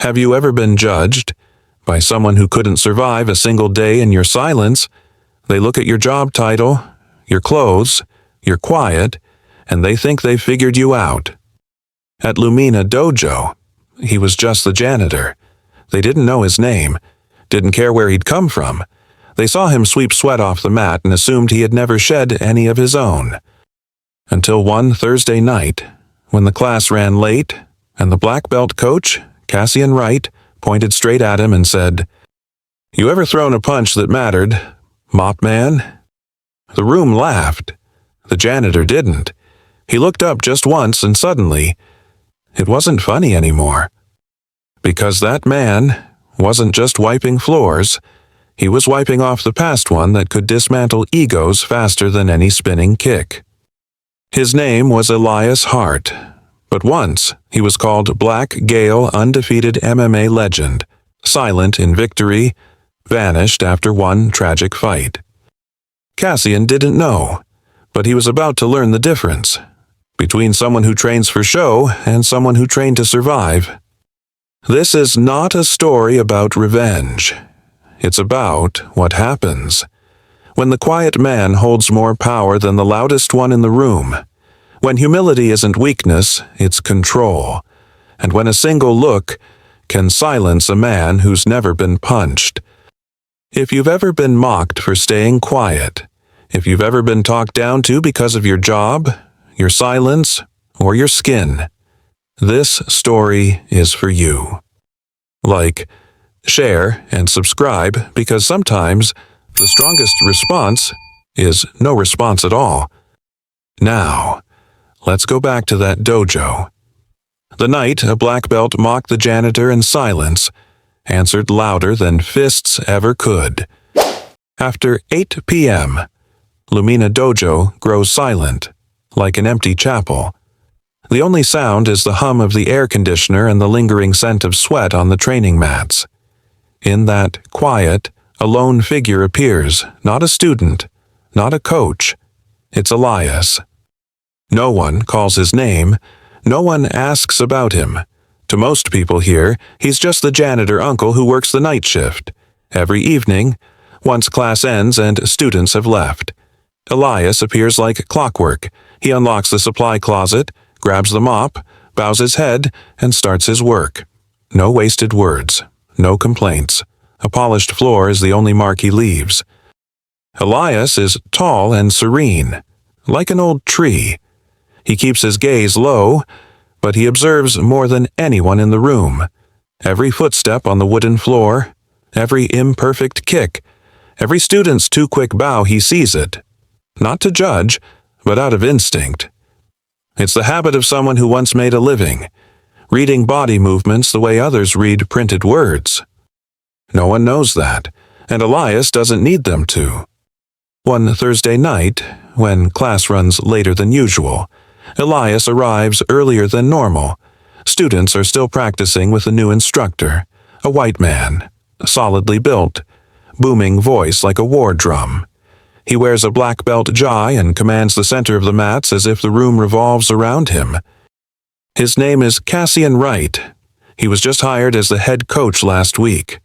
Have you ever been judged by someone who couldn't survive a single day in your silence? They look at your job title, your clothes, your quiet, and they think they've figured you out. At Lumina Dojo, he was just the janitor. They didn't know his name, didn't care where he'd come from. They saw him sweep sweat off the mat and assumed he had never shed any of his own. Until one Thursday night, when the class ran late, and the black belt coach, Cassian Wright, pointed straight at him and said, "You ever thrown a punch that mattered, mop man?" The room laughed. The janitor didn't. He looked up just once and suddenly, it wasn't funny anymore. Because that man wasn't just wiping floors, he was wiping off the past one that could dismantle egos faster than any spinning kick. His name was Elias Hart, but once he was called Black Gale Undefeated MMA Legend, silent in victory, vanished after one tragic fight. Cassian didn't know, but he was about to learn the difference between someone who trains for show and someone who trained to survive. This is not a story about revenge. It's about what happens when the quiet man holds more power than the loudest one in the room, when humility isn't weakness, it's control, and when a single look can silence a man who's never been punched. If you've ever been mocked for staying quiet, if you've ever been talked down to because of your job, your silence, or your skin, this story is for you. Like, share, and subscribe, because sometimes the strongest response is no response at all. Now, let's go back to that dojo. The night a black belt mocked the janitor in silence, answered louder than fists ever could. After 8 p.m., Lumina Dojo grows silent, like an empty chapel. The only sound is the hum of the air conditioner and the lingering scent of sweat on the training mats. In that quiet, a lone figure appears, not a student, not a coach. It's Elias. No one calls his name. No one asks about him. To most people here, he's just the janitor uncle who works the night shift. Every evening, once class ends and students have left, Elias appears like clockwork. He unlocks the supply closet, grabs the mop, bows his head, and starts his work. No wasted words. No complaints. A polished floor is the only mark he leaves. Elias is tall and serene, like an old tree. He keeps his gaze low, but he observes more than anyone in the room. Every footstep on the wooden floor, every imperfect kick, every student's too quick bow, he sees it. Not to judge, but out of instinct. It's the habit of someone who once made a living, reading body movements the way others read printed words. No one knows that, and Elias doesn't need them to. One Thursday night, when class runs later than usual, Elias arrives earlier than normal. Students are still practicing with a new instructor, a white man, solidly built, booming voice like a war drum. He wears a black belt jai and commands the center of the mats as if the room revolves around him. His name is Cassian Wright. He was just hired as the head coach last week.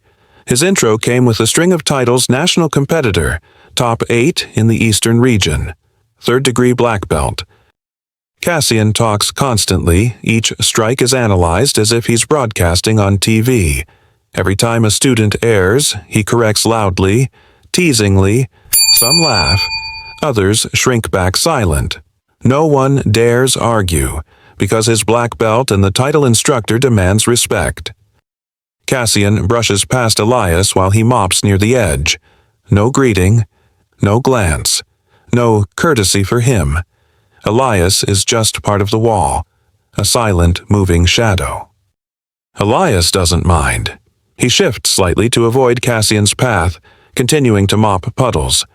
His intro came with a string of titles: national competitor, top 8 in the Eastern region, 3rd degree black belt. Cassian talks constantly. Each strike is analyzed as if he's broadcasting on TV. Every time a student errs, he corrects loudly, teasingly. Some laugh, others shrink back silent. No one dares argue, because his black belt and the title instructor demands respect. Cassian brushes past Elias while he mops near the edge. No greeting, no glance, no courtesy for him. Elias is just part of the wall, a silent, moving shadow. Elias doesn't mind. He shifts slightly to avoid Cassian's path, continuing to mop puddles.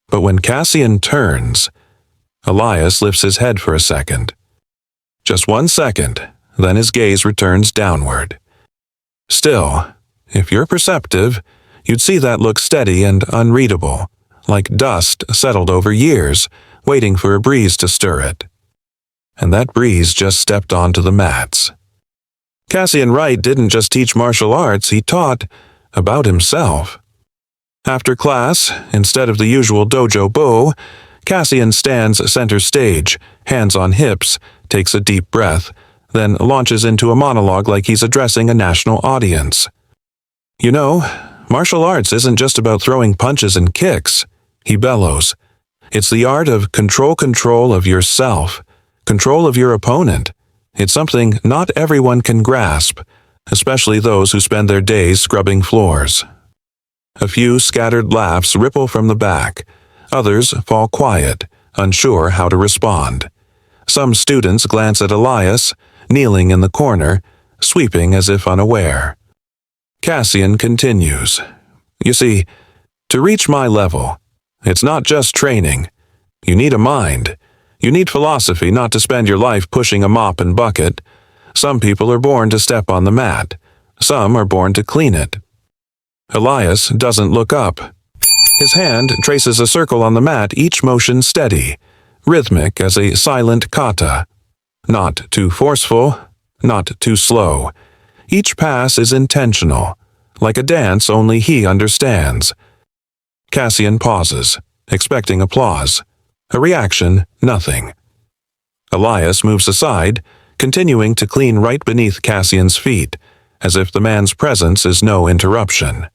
But when Cassian turns, Elias lifts his head for a second. Just 1 second, then his gaze returns downward. Still, if you're perceptive, you'd see that look steady and unreadable, like dust settled over years, waiting for a breeze to stir it. And that breeze just stepped onto the mats. Cassian Wright didn't just teach martial arts, he taught about himself. After class, instead of the usual dojo bow, Cassian stands center stage, hands on hips, takes a deep breath, then launches into a monologue like he's addressing a national audience. You know, martial arts isn't just about throwing punches and kicks, he bellows. It's the art of control of yourself, control of your opponent. It's something not everyone can grasp, especially those who spend their days scrubbing floors. A few scattered laughs ripple from the back. Others fall quiet, unsure how to respond. Some students glance at Elias, kneeling in the corner, sweeping as if unaware. Cassian continues. You see, to reach my level, it's not just training. You need a mind. You need philosophy not to spend your life pushing a mop and bucket. Some people are born to step on the mat. Some are born to clean it. Elias doesn't look up. His hand traces a circle on the mat, each motion steady, rhythmic as a silent kata. Not too forceful, not too slow. Each pass is intentional, like a dance only he understands. Cassian pauses, expecting applause. A reaction, nothing. Elias moves aside, continuing to clean right beneath Cassian's feet, as if the man's presence is no interruption.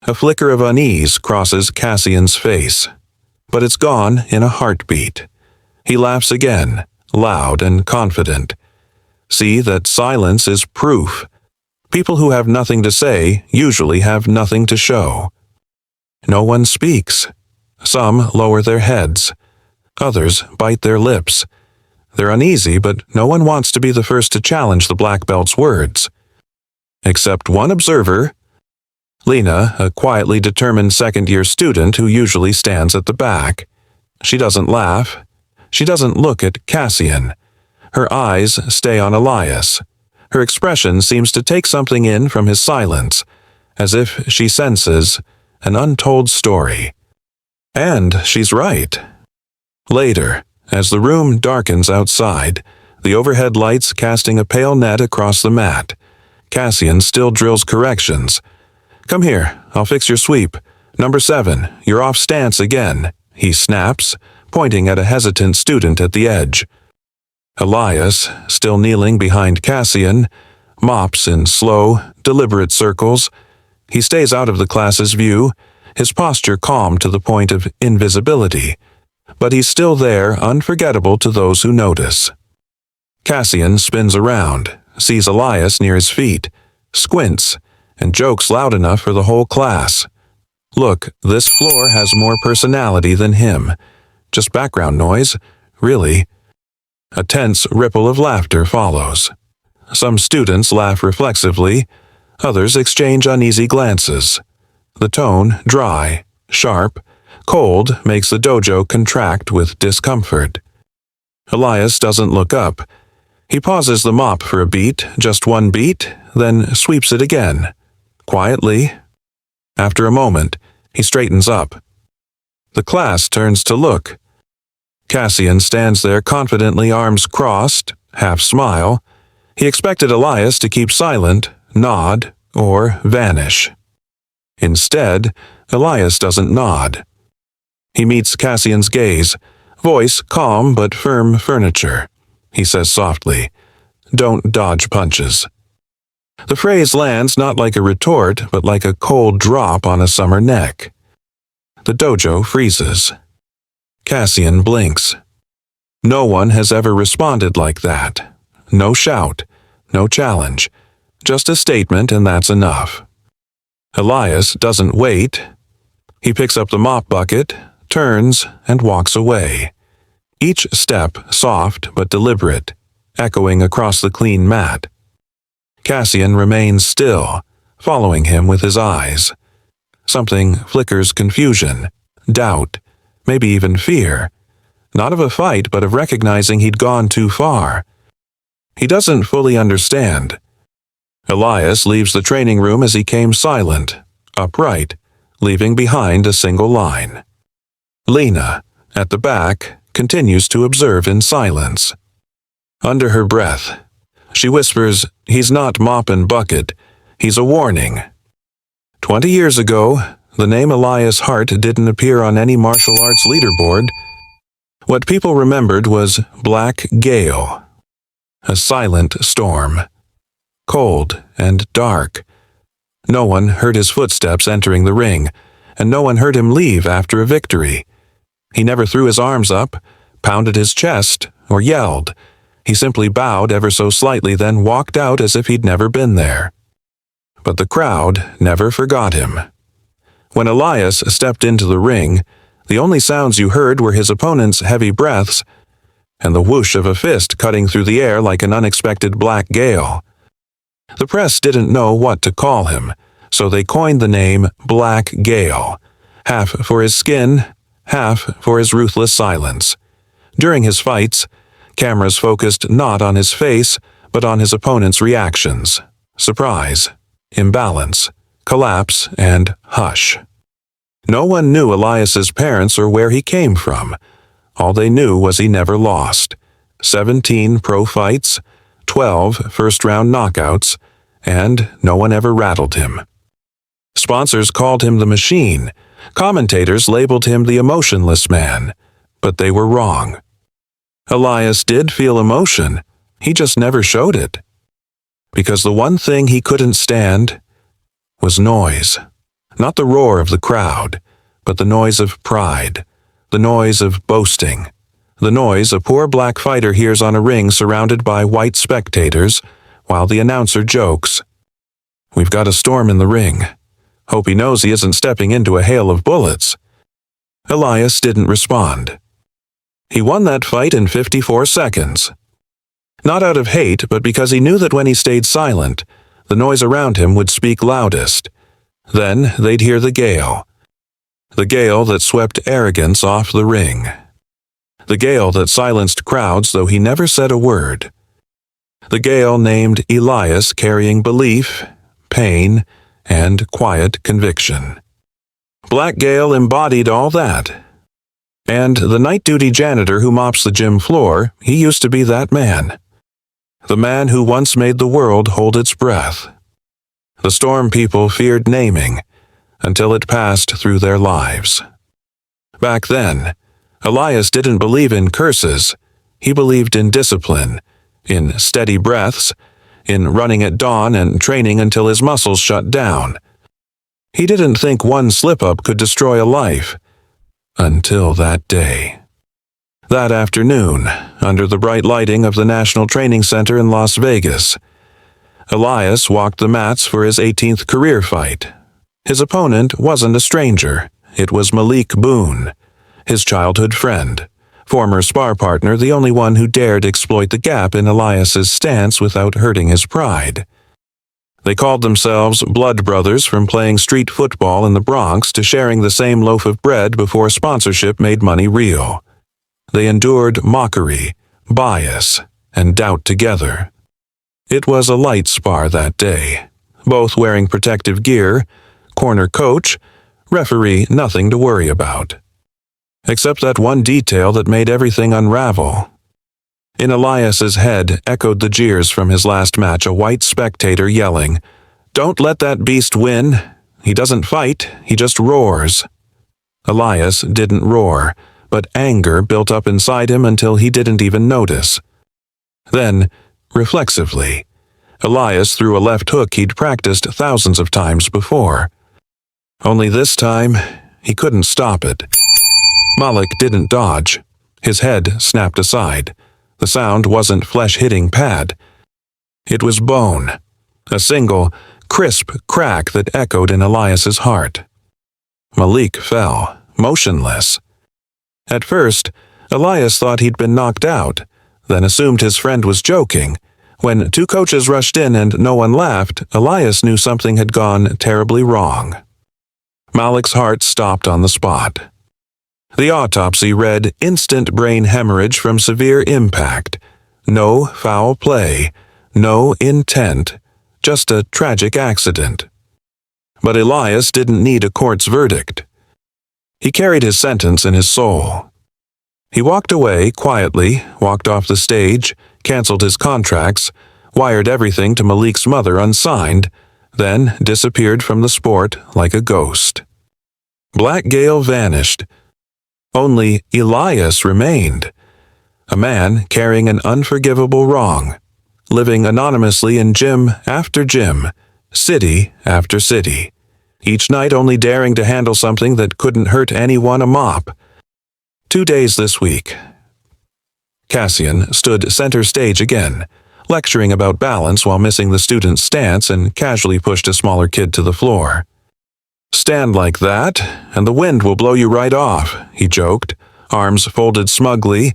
A flicker of unease crosses Cassian's face, but it's gone in a heartbeat. He laughs again, loud and confident. See that silence is proof. People who have nothing to say usually have nothing to show. No one speaks. Some lower their heads. Others bite their lips. They're uneasy, but no one wants to be the first to challenge the black belt's words. Except one observer, Lena, a quietly determined second-year student who usually stands at the back. She doesn't laugh. She doesn't look at Cassian. Her eyes stay on Elias. Her expression seems to take something in from his silence, as if she senses an untold story. And she's right. Later, as the room darkens outside, the overhead lights casting a pale net across the mat, Cassian still drills corrections. Come here, I'll fix your sweep. Number 7, you're off stance again, he snaps, pointing at a hesitant student at the edge. Elias, still kneeling behind Cassian, mops in slow, deliberate circles. He stays out of the class's view, his posture calm to the point of invisibility, but he's still there, unforgettable to those who notice. Cassian spins around, sees Elias near his feet, squints, and jokes loud enough for the whole class. Look, this floor has more personality than him. Just background noise, really. A tense ripple of laughter follows. Some students laugh reflexively, others exchange uneasy glances. The tone, dry, sharp, cold, makes the dojo contract with discomfort. Elias doesn't look up. He pauses the mop for a beat, just one beat, then sweeps it again. Quietly. After a moment, he straightens up. The class turns to look. Cassian stands there confidently, arms crossed, half smile. He expected Elias to keep silent, nod, or vanish. Instead, Elias doesn't nod. He meets Cassian's gaze, voice calm but firm furniture. He says softly, "Don't dodge punches." The phrase lands not like a retort, but like a cold drop on a summer neck. The dojo freezes. Cassian blinks. No one has ever responded like that. No shout, no challenge, just a statement, and that's enough. Elias doesn't wait. He picks up the mop bucket, turns, and walks away. Each step soft but deliberate, echoing across the clean mat. Cassian remains still, following him with his eyes. Something flickers: confusion, doubt, maybe even fear. Not of a fight, but of recognizing he'd gone too far. He doesn't fully understand. Elias leaves the training room as he came, silent, upright, leaving behind a single line. Lena, at the back, continues to observe in silence. Under her breath, She whispers, "He's not mop and bucket. He's a warning." 20 years ago, the name Elias Hart didn't appear on any martial arts leaderboard. What people remembered was Black Gale, a silent storm, cold and dark. No one heard his footsteps entering the ring, and no one heard him leave after a victory. He never threw his arms up, pounded his chest, or yelled. He simply bowed ever so slightly, then walked out as if he'd never been there. But the crowd never forgot him. When Elias stepped into the ring, the only sounds you heard were his opponent's heavy breaths and the whoosh of a fist cutting through the air like an unexpected black gale. The press didn't know what to call him, so they coined the name Black Gale, half for his skin, half for his ruthless silence. During his fights, cameras focused not on his face, but on his opponent's reactions: surprise, imbalance, collapse, and hush. No one knew Elias's parents or where he came from. All they knew was he never lost. 17 pro fights, 12 first-round knockouts, and no one ever rattled him. Sponsors called him the Machine. Commentators labeled him the emotionless man. But they were wrong. Elias did feel emotion. He just never showed it. Because the one thing he couldn't stand was noise. Not the roar of the crowd, but the noise of pride, the noise of boasting, the noise a poor black fighter hears on a ring surrounded by white spectators while the announcer jokes. "We've got a storm in the ring. Hope he knows he isn't stepping into a hail of bullets." Elias didn't respond. He won that fight in 54 seconds. Not out of hate, but because he knew that when he stayed silent, the noise around him would speak loudest. Then they'd hear the gale that swept arrogance off the ring. The gale that silenced crowds, though he never said a word. The gale named Elias, carrying belief, pain, and quiet conviction. Black Gale embodied all that. And the night-duty janitor who mops the gym floor, he used to be that man. The man who once made the world hold its breath. The storm people feared naming, until it passed through their lives. Back then, Elias didn't believe in curses. He believed in discipline, in steady breaths, in running at dawn and training until his muscles shut down. He didn't think one slip-up could destroy a life. Until that day. That afternoon, under the bright lighting of the National Training Center in Las Vegas, Elias walked the mats for his 18th career fight. His opponent wasn't a stranger. It was Malik Boone, his childhood friend, former spar partner, the only one who dared exploit the gap in Elias's stance without hurting his pride. They called themselves blood brothers, from playing street football in the Bronx to sharing the same loaf of bread before sponsorship made money real. They endured mockery, bias, and doubt together. It was a light spar that day, both wearing protective gear, corner coach, referee, nothing to worry about. Except that one detail that made everything unravel. In Elias's head echoed the jeers from his last match, a white spectator yelling, "Don't let that beast win. He doesn't fight, he just roars." Elias didn't roar, but anger built up inside him until he didn't even notice. Then, reflexively, Elias threw a left hook he'd practiced thousands of times before. Only this time, he couldn't stop it. Malik didn't dodge. His head snapped aside. The sound wasn't flesh-hitting pad. It was bone. A single, crisp crack that echoed in Elias's heart. Malik fell, motionless. At first, Elias thought he'd been knocked out, then assumed his friend was joking. When two coaches rushed in and no one laughed, Elias knew something had gone terribly wrong. Malik's heart stopped on the spot. The autopsy read instant brain hemorrhage from severe impact. No foul play, no intent, just a tragic accident. But Elias didn't need a court's verdict. He carried his sentence in his soul. He walked away quietly, walked off the stage, canceled his contracts, wired everything to Malik's mother unsigned, then disappeared from the sport like a ghost. Black Gale vanished. Only Elias remained, a man carrying an unforgivable wrong, living anonymously in gym after gym, city after city, each night only daring to handle something that couldn't hurt anyone a mop. 2 days this week. Cassian stood center stage again, lecturing about balance while missing the student's stance and casually pushed a smaller kid to the floor. "Stand like that, and the wind will blow you right off," he joked, arms folded smugly.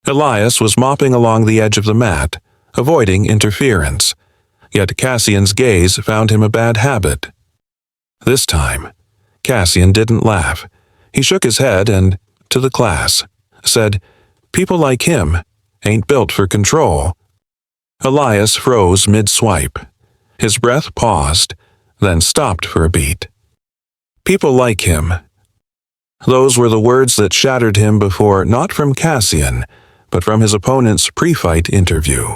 Elias was mopping along the edge of the mat, avoiding interference, yet Cassian's gaze found him a bad habit. This time, Cassian didn't laugh. He shook his head and, to the class, said, "People like him ain't built for control." Elias froze mid-swipe. His breath paused, then stopped for a beat. People like him. Those were the words that shattered him before, not from Cassian, but from his opponent's pre-fight interview.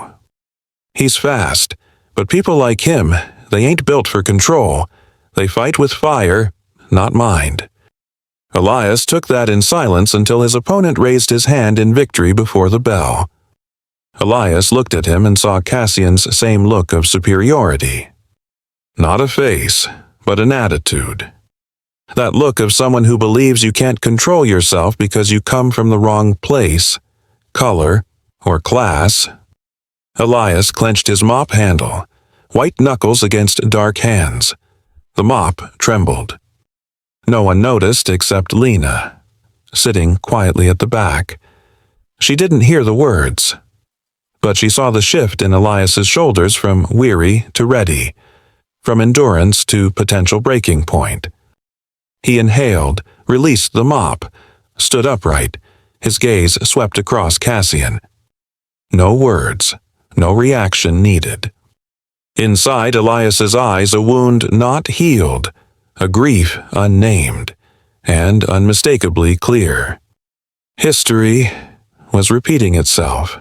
He's fast, but people like him, they ain't built for control. They fight with fire, not mind. Elias took that in silence until his opponent raised his hand in victory before the bell. Elias looked at him and saw Cassian's same look of superiority. Not a face, but an attitude. That look of someone who believes you can't control yourself because you come from the wrong place, color, or class. Elias clenched his mop handle, white knuckles against dark hands. The mop trembled. No one noticed except Lena, sitting quietly at the back. She didn't hear the words, but she saw the shift in Elias's shoulders from weary to ready, from endurance to potential breaking point. He inhaled, released the mop, stood upright, his gaze swept across Cassian. No words, no reaction needed. Inside Elias's eyes a wound not healed, a grief unnamed, and unmistakably clear. History was repeating itself.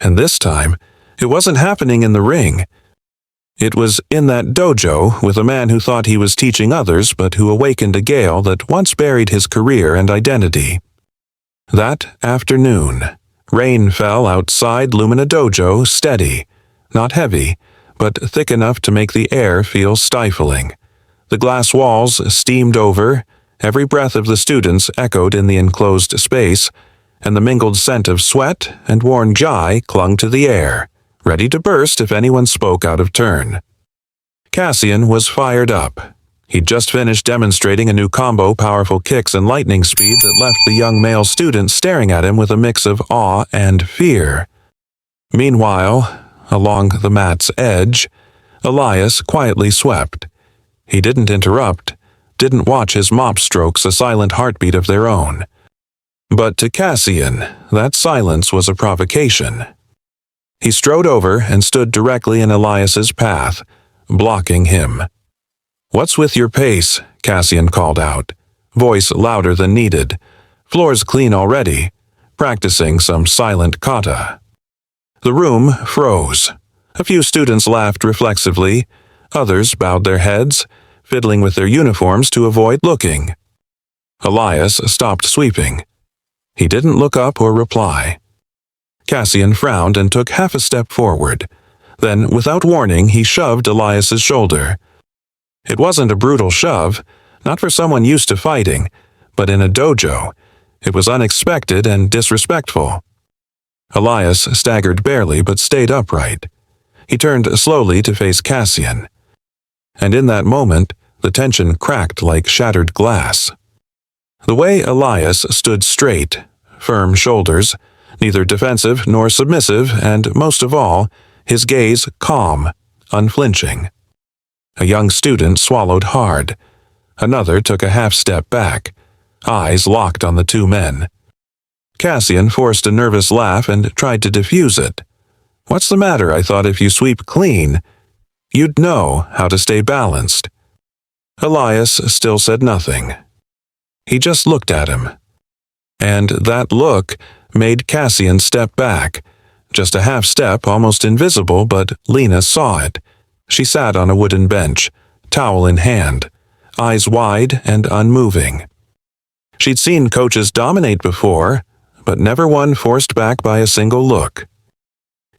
And this time, it wasn't happening in the ring. It was in that dojo with a man who thought he was teaching others but who awakened a gale that once buried his career and identity. That afternoon, rain fell outside Lumina Dojo steady, not heavy, but thick enough to make the air feel stifling. The glass walls steamed over, every breath of the students echoed in the enclosed space, and the mingled scent of sweat and worn jai clung to the air, ready to burst if anyone spoke out of turn. Cassian was fired up. He'd just finished demonstrating a new combo, powerful kicks and lightning speed that left the young male student staring at him with a mix of awe and fear. Meanwhile, along the mat's edge, Elias quietly swept. He didn't interrupt, didn't watch his mop strokes a silent heartbeat of their own. But to Cassian, that silence was a provocation. He strode over and stood directly in Elias's path, blocking him. "What's with your pace?" Cassian called out, voice louder than needed. "Floor's clean already. Practicing some silent kata." The room froze. A few students laughed reflexively. Others bowed their heads, fiddling with their uniforms to avoid looking. Elias stopped sweeping. He didn't look up or reply. Cassian frowned and took half a step forward. Then, without warning, he shoved Elias's shoulder. It wasn't a brutal shove, not for someone used to fighting, but in a dojo, it was unexpected and disrespectful. Elias staggered barely but stayed upright. He turned slowly to face Cassian. And in that moment, the tension cracked like shattered glass. The way Elias stood straight, firm shoulders, neither defensive nor submissive, and, most of all, his gaze calm, unflinching. A young student swallowed hard. Another took a half-step back, eyes locked on the two men. Cassian forced a nervous laugh and tried to diffuse it. "What's the matter? I thought if you sweep clean, you'd know how to stay balanced." Elias still said nothing. He just looked at him. And that look made Cassian step back, Just a half step, almost invisible, but Lena saw it. She sat on a wooden bench, towel in hand, eyes wide and unmoving. She'd seen coaches dominate before, but never one forced back by a single look.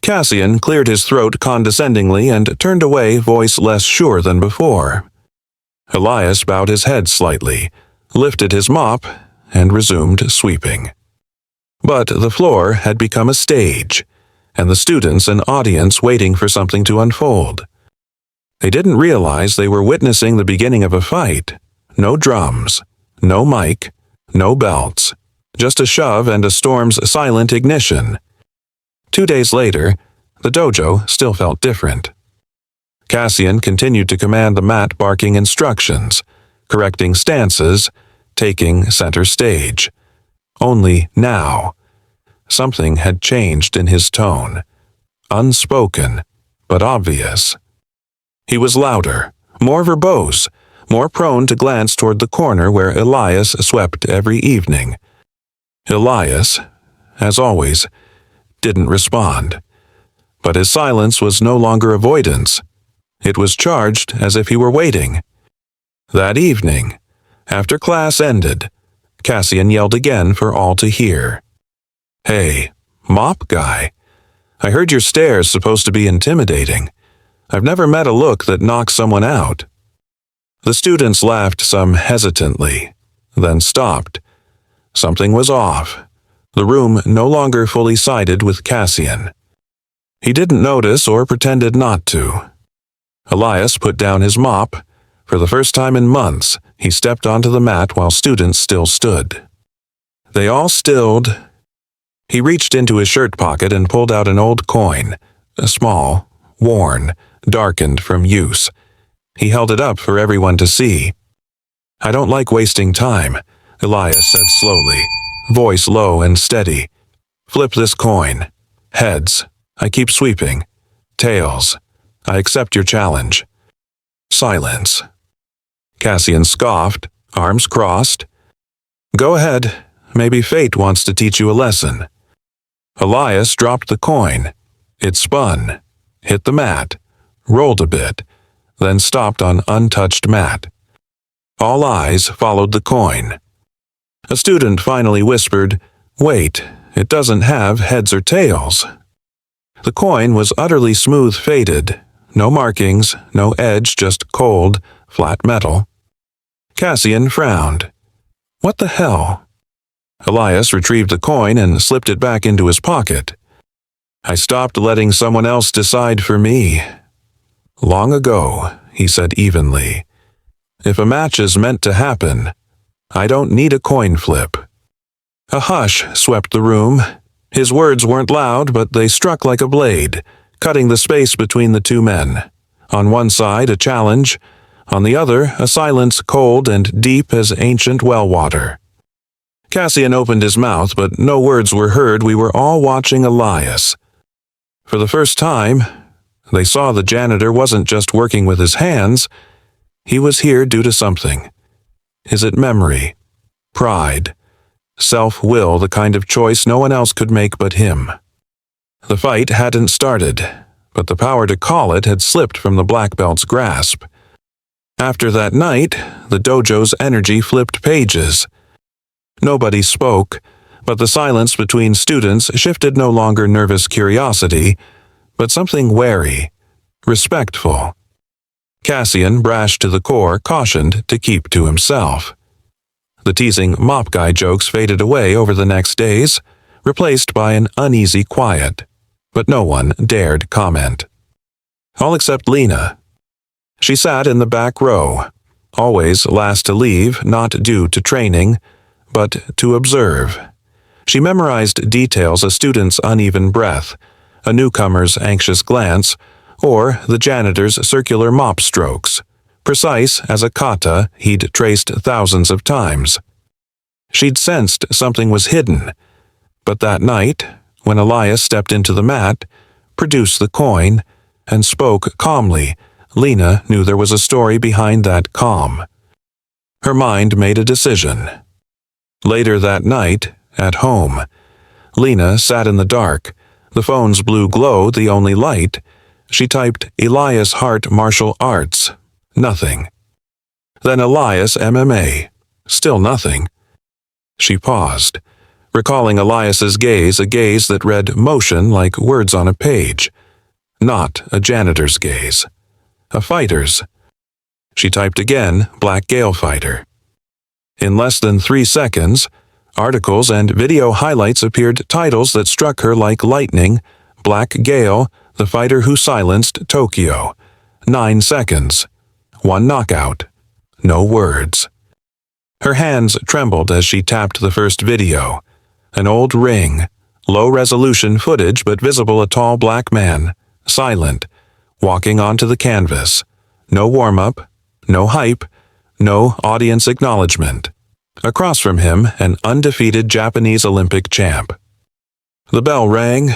Cassian cleared his throat condescendingly and turned away, voice less sure than before. Elias bowed his head slightly, lifted his mop, and resumed sweeping. But the floor had become a stage, and the students an audience waiting for something to unfold. They didn't realize they were witnessing the beginning of a fight. No drums, no mic, no belts, just a shove and a storm's silent ignition. 2 days later, the dojo still felt different. Cassian continued to command the mat, barking instructions, correcting stances, taking center stage. Only now, something had changed in his tone. Unspoken, but obvious. He was louder, more verbose, more prone to glance toward the corner where Elias swept every evening. Elias, as always, didn't respond. But his silence was no longer avoidance. It was charged as if he were waiting. That evening, after class ended, Cassian yelled again for all to hear. "Hey, mop guy, I heard your stare's supposed to be intimidating. I've never met a look that knocks someone out." The students laughed some hesitantly, then stopped. Something was off. The room no longer fully sided with Cassian. He didn't notice or pretended not to. Elias put down his mop. For the first time in months, he stepped onto the mat while students still stood. They all stilled. He reached into his shirt pocket and pulled out an old coin, small, worn, darkened from use. He held it up for everyone to see. "I don't like wasting time," Elias said slowly, voice low and steady. "Flip this coin. Heads, I keep sweeping. Tails, I accept your challenge." Silence. Cassian scoffed, arms crossed. "Go ahead. Maybe fate wants to teach you a lesson." Elias dropped the coin. It spun, hit the mat, rolled a bit, then stopped on untouched mat. All eyes followed the coin. A student finally whispered, "Wait, it doesn't have heads or tails." The coin was utterly smooth faded, no markings, no edge, just cold, flat metal. Cassian frowned. "What the hell?" Elias retrieved the coin and slipped it back into his pocket. "I stopped letting someone else decide for me. Long ago," he said evenly. "If a match is meant to happen, I don't need a coin flip." A hush swept the room. His words weren't loud, but they struck like a blade, cutting the space between the two men. On one side, a challenge. On the other, a silence cold and deep as ancient well water. Cassian opened his mouth, but no words were heard. We were all watching Elias. For the first time, they saw the janitor wasn't just working with his hands. He was here due to something. Is it memory? Pride? Self-will, the kind of choice no one else could make but him? The fight hadn't started, but the power to call it had slipped from the black belt's grasp. After that night, the dojo's energy flipped pages. Nobody spoke, but the silence between students shifted no longer nervous curiosity, but something wary, respectful. Cassian, brash to the core, cautioned to keep to himself. The teasing mop guy jokes faded away over the next days, replaced by an uneasy quiet, but no one dared comment. All except Lena. She sat in the back row, always last to leave, not due to training, but to observe. She memorized details: a student's uneven breath, a newcomer's anxious glance, or the janitor's circular mop strokes, precise as a kata he'd traced thousands of times. She'd sensed something was hidden, but that night, when Elias stepped into the mat, produced the coin, and spoke calmly, Lena knew there was a story behind that calm. Her mind made a decision. Later that night, at home, Lena sat in the dark, The phone's blue glow the only light. She typed Elias Hart Martial Arts. Nothing. Then Elias MMA. Still nothing. She paused, recalling Elias's gaze, a gaze that read motion like words on a page. Not a janitor's gaze. A fighter's. She typed again, Black Gale Fighter. In less than 3 seconds, articles and video highlights appeared, titles that struck her like lightning. Black Gale, the fighter who silenced Tokyo. 9 seconds. 1 knockout. No words. Her hands trembled as she tapped the first video. An old ring. Low-resolution footage, but visible a tall black man. Silent. Walking onto the canvas. No warm-up. No hype. No audience acknowledgement. Across from him, an undefeated Japanese Olympic champ. The bell rang.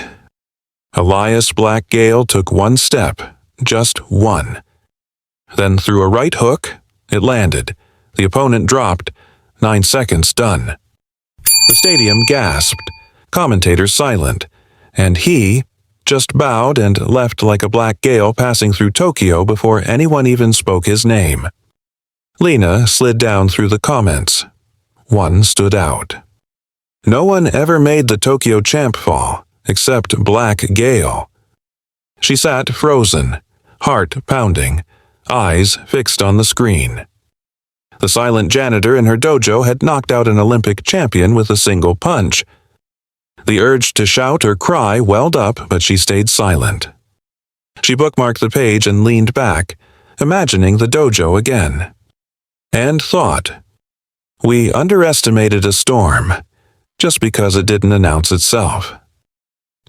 Elias Black Gale took 1 step. Just 1. Then threw a right hook. It landed. The opponent dropped. 9 seconds done. The stadium gasped. Commentators silent. And he just bowed and left like a black gale passing through Tokyo before anyone even spoke his name. Lena slid down through the comments. One stood out. No one ever made the Tokyo champ fall, except Black Gale. She sat frozen, heart pounding, eyes fixed on the screen. The silent janitor in her dojo had knocked out an Olympic champion with a single punch. The urge to shout or cry welled up, but she stayed silent. She bookmarked the page and leaned back, imagining the dojo again. And thought, we underestimated a storm, just because it didn't announce itself.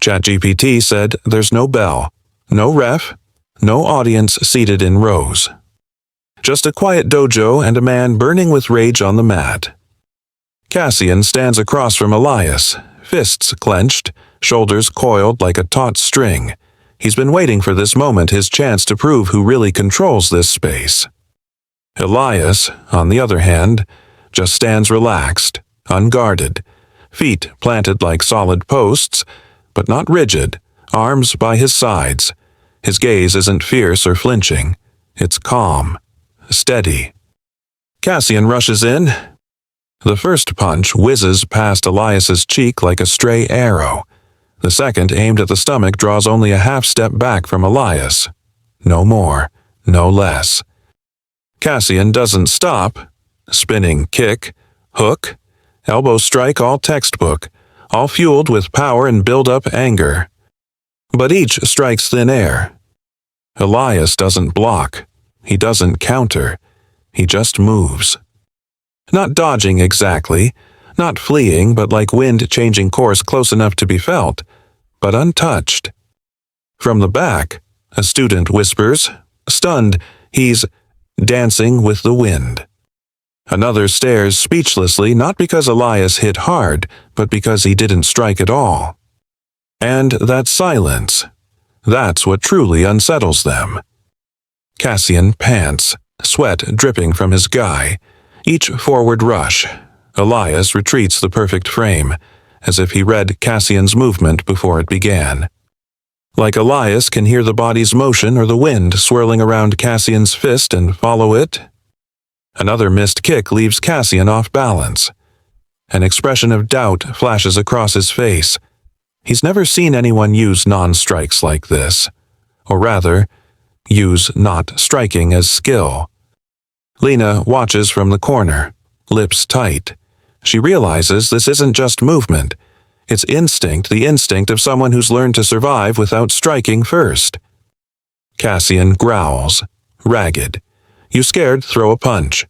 ChatGPT said there's no bell, no ref, no audience seated in rows. Just a quiet dojo and a man burning with rage on the mat. Cassian stands across from Elias, fists clenched, shoulders coiled like a taut string. He's been waiting for this moment, his chance to prove who really controls this space. Elias, on the other hand, just stands relaxed, unguarded, feet planted like solid posts, but not rigid, arms by his sides. His gaze isn't fierce or flinching. It's calm, steady. Cassian rushes in. The first punch whizzes past Elias's cheek like a stray arrow. The second, aimed at the stomach, draws only a half step back from Elias. No more, no less. Cassian doesn't stop. Spinning kick, hook, elbow strike, all textbook, all fueled with power and build-up anger. But each strikes thin air. Elias doesn't block. He doesn't counter. He just moves. Not dodging exactly, not fleeing, but like wind changing course close enough to be felt, but untouched. From the back, a student whispers, stunned, he's dancing with the wind. Another stares speechlessly, not because Elias hit hard, but because he didn't strike at all. And that silence, that's what truly unsettles them. Cassian pants, sweat dripping from his guy. Each forward rush, Elias retreats the perfect frame, as if he read Cassian's movement before it began. Like Elias can hear the body's motion or the wind swirling around Cassian's fist and follow it. Another missed kick leaves Cassian off balance. An expression of doubt flashes across his face. He's never seen anyone use non-strikes like this, or rather, use not striking as skill. Lena watches from the corner, lips tight. She realizes this isn't just movement. It's instinct, the instinct of someone who's learned to survive without striking first. Cassian growls, ragged. You scared, throw a punch.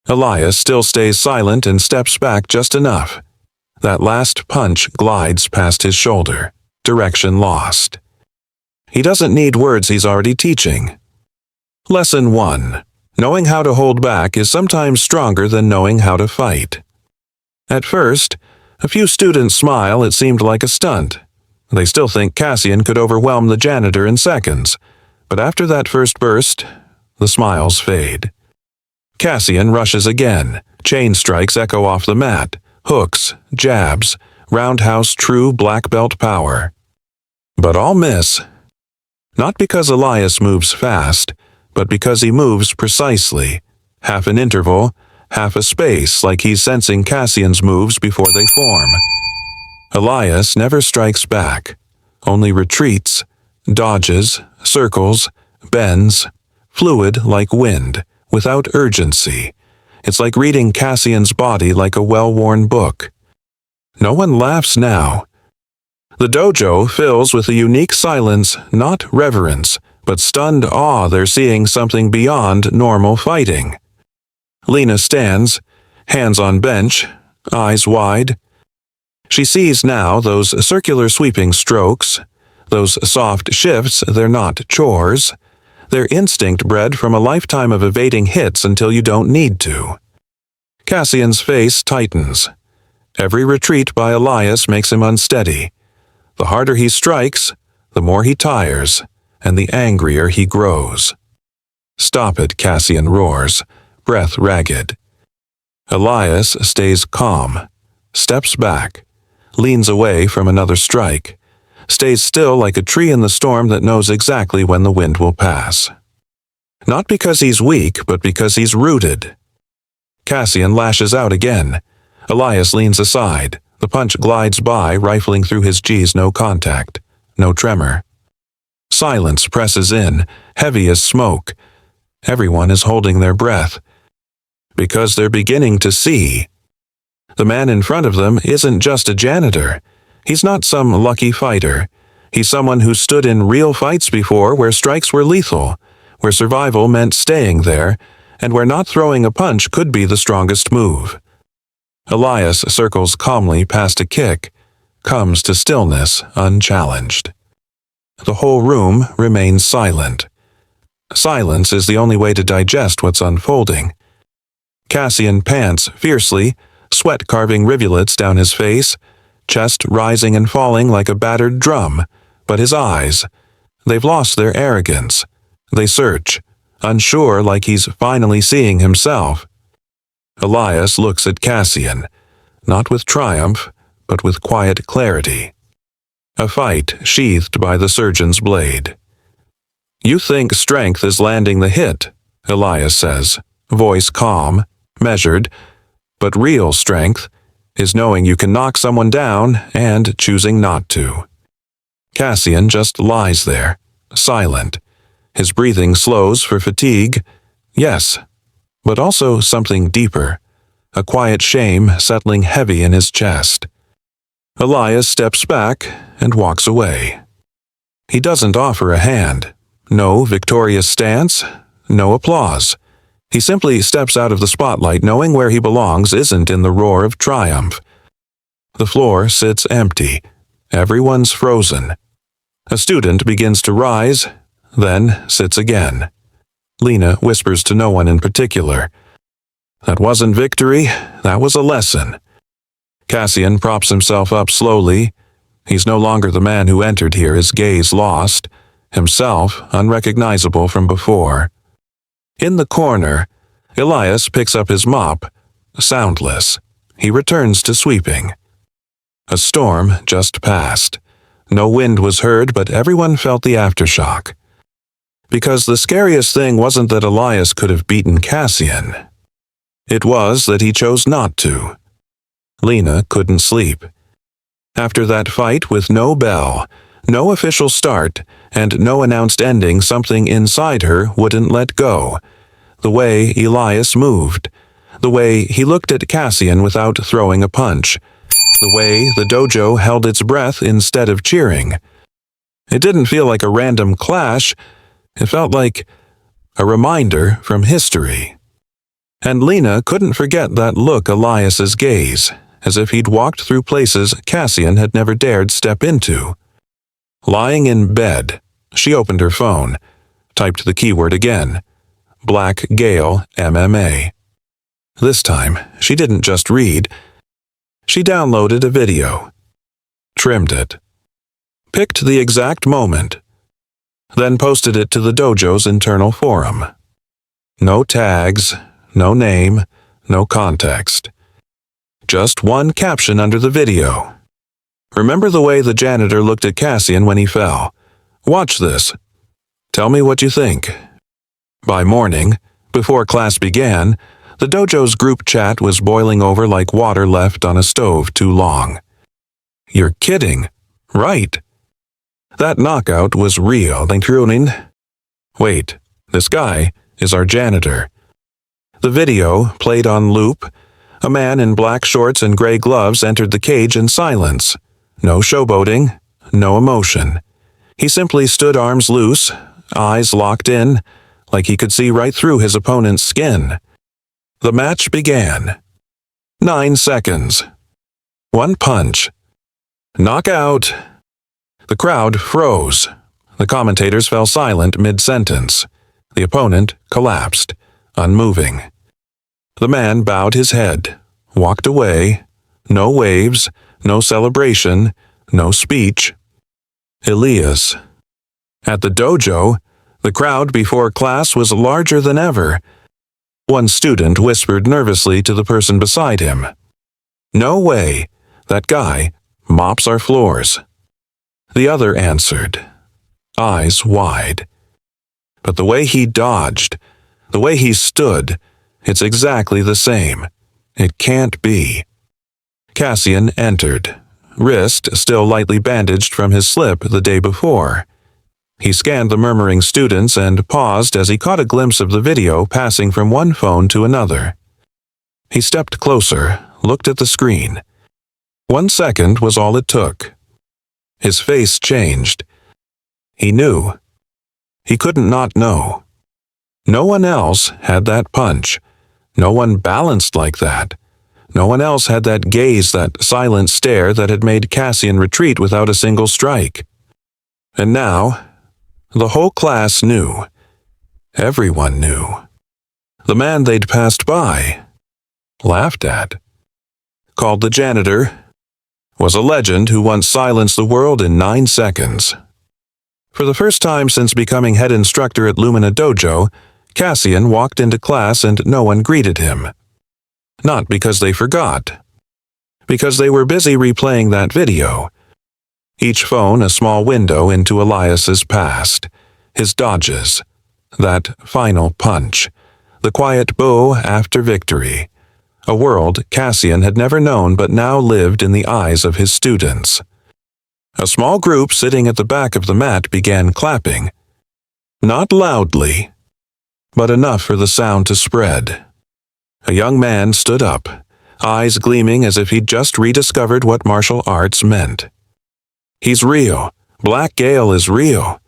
Elias still stays silent and steps back just enough. That last punch glides past his shoulder, direction lost. He doesn't need words, he's already teaching. Lesson 1. Knowing how to hold back is sometimes stronger than knowing how to fight. At first, a few students smile. It seemed like a stunt. They still think Cassian could overwhelm the janitor in seconds. But after that first burst, the smiles fade. Cassian rushes again. Chain strikes echo off the mat. Hooks, jabs, roundhouse true black belt power. But all miss. Not because Elias moves fast, but because he moves precisely. Half an interval, half a space, like he's sensing Cassian's moves before they form. Elias never strikes back, only retreats, dodges, circles, bends, fluid like wind, without urgency. It's like reading Cassian's body like a well-worn book. No one laughs now. The dojo fills with a unique silence, not reverence, but stunned awe. They're seeing something beyond normal fighting. Lena stands, hands on bench, eyes wide. She sees now those circular sweeping strokes, those soft shifts. They're not chores. They're instinct bred from a lifetime of evading hits until you don't need to. Cassian's face tightens. Every retreat by Elias makes him unsteady. The harder he strikes, the more he tires, and the angrier he grows. "Stop it," Cassian roars, breath ragged. Elias stays calm, steps back, leans away from another strike, stays still like a tree in the storm that knows exactly when the wind will pass. Not because he's weak, but because he's rooted. Cassian lashes out again. Elias leans aside. The punch glides by, rifling through his G's. No contact, no tremor. Silence presses in, heavy as smoke. Everyone is holding their breath. Because they're beginning to see. The man in front of them isn't just a janitor. He's not some lucky fighter. He's someone who stood in real fights before, where strikes were lethal, where survival meant staying there, and where not throwing a punch could be the strongest move. Elias circles calmly past a kick, comes to stillness unchallenged. The whole room remains silent. Silence is the only way to digest what's unfolding. Cassian pants fiercely, sweat carving rivulets down his face, chest rising and falling like a battered drum, but his eyes, they've lost their arrogance. They search, unsure, like he's finally seeing himself. Elias looks at Cassian, not with triumph, but with quiet clarity. A fight sheathed by the surgeon's blade. "You think strength is landing the hit," Elias says, voice calm, measured, but real strength is knowing you can knock someone down and choosing not to. Cassian just lies there, silent. His breathing slows for fatigue, yes, but also something deeper, a quiet shame settling heavy in his chest. Elias steps back and walks away. He doesn't offer a hand, no victorious stance, no applause. He simply steps out of the spotlight, knowing where he belongs isn't in the roar of triumph. The floor sits empty. Everyone's frozen. A student begins to rise, then sits again. Lena whispers to no one in particular. That wasn't victory, that was a lesson. Cassian props himself up slowly. He's no longer the man who entered here, his gaze lost, himself unrecognizable from before. In the corner, Elias picks up his mop, soundless. He returns to sweeping. A storm just passed. No wind was heard, but everyone felt the aftershock. Because the scariest thing wasn't that Elias could have beaten Cassian. It was that he chose not to. Lena couldn't sleep. After that fight with no bell, no official start, and no announced ending, something inside her wouldn't let go. The way Elias moved. The way he looked at Cassian without throwing a punch. The way the dojo held its breath instead of cheering. It didn't feel like a random clash. It felt like a reminder from history. And Lena couldn't forget that look Elias's gaze, as if he'd walked through places Cassian had never dared step into. Lying in bed, she opened her phone, typed the keyword again. Black Gale MMA. This time, she didn't just read. She downloaded a video, trimmed it, picked the exact moment, then posted it to the dojo's internal forum. No tags, no name, no context. Just one caption under the video. Remember the way the janitor looked at Cassian when he fell. Watch this. Tell me what you think. By morning, before class began, the dojo's group chat was boiling over like water left on a stove too long. You're kidding. Right. That knockout was real, including... Wait, this guy is our janitor. The video, played on loop, a man in black shorts and gray gloves entered the cage in silence. No showboating, no emotion. He simply stood arms loose, eyes locked in, like he could see right through his opponent's skin. The match began. 9 seconds. 1 punch. Knockout. The crowd froze. The commentators fell silent mid-sentence. The opponent collapsed, unmoving. The man bowed his head, walked away. No waves, no celebration, no speech. Elias. At the dojo, the crowd before class was larger than ever. One student whispered nervously to the person beside him. No way. That guy mops our floors. The other answered, eyes wide. But the way he dodged, the way he stood, it's exactly the same. It can't be. Cassian entered, wrist still lightly bandaged from his slip the day before. He scanned the murmuring students and paused as he caught a glimpse of the video passing from one phone to another. He stepped closer, looked at the screen. 1 second was all it took. His face changed. He knew. He couldn't not know. No one else had that punch. No one balanced like that. No one else had that gaze, that silent stare that had made Cassian retreat without a single strike. And now, the whole class knew. Everyone knew. The man they'd passed by, laughed at, called the janitor, was a legend who once silenced the world in 9 seconds. For the first time since becoming head instructor at Lumina Dojo, Cassian walked into class and no one greeted him. Not because they forgot. Because they were busy replaying that video. Each phone a small window into Elias's past, his dodges, that final punch, the quiet bow after victory. A world Cassian had never known but now lived in the eyes of his students. A small group sitting at the back of the mat began clapping. Not loudly, but enough for the sound to spread. A young man stood up, eyes gleaming as if he'd just rediscovered what martial arts meant. He's real. Black Gale is real.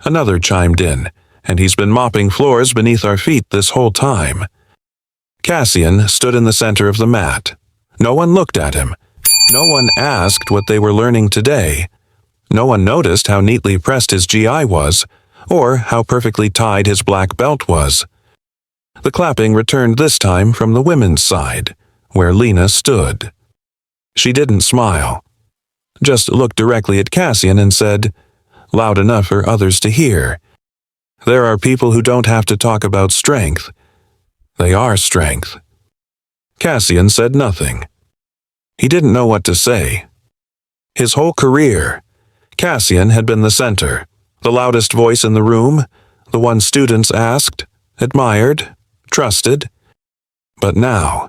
Another chimed in, and he's been mopping floors beneath our feet this whole time. Cassian stood in the center of the mat. No one looked at him. No one asked what they were learning today. No one noticed how neatly pressed his GI was, or how perfectly tied his black belt was. The clapping returned this time from the women's side, where Lena stood. She didn't smile, just looked directly at Cassian and said, loud enough for others to hear, "There are people who don't have to talk about strength. They are strength." Cassian said nothing. He didn't know what to say. His whole career, Cassian had been the center, the loudest voice in the room, the one students asked, admired, trusted. But now,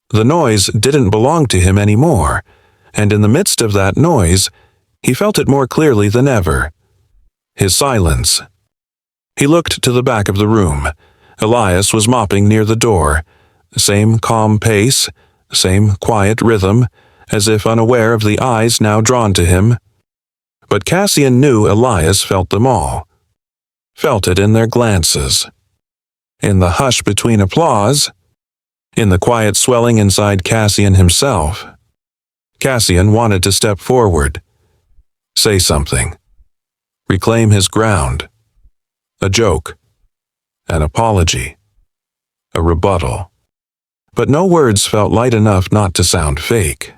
the noise didn't belong to him anymore, and in the midst of that noise, he felt it more clearly than ever. His silence. He looked to the back of the room. Elias was mopping near the door. Same calm pace, same quiet rhythm, as if unaware of the eyes now drawn to him. But Cassian knew Elias felt them all. Felt it in their glances. In the hush between applause. In the quiet swelling inside Cassian himself. Cassian wanted to step forward. Say something. Reclaim his ground. A joke. An apology. A rebuttal. But no words felt light enough not to sound fake.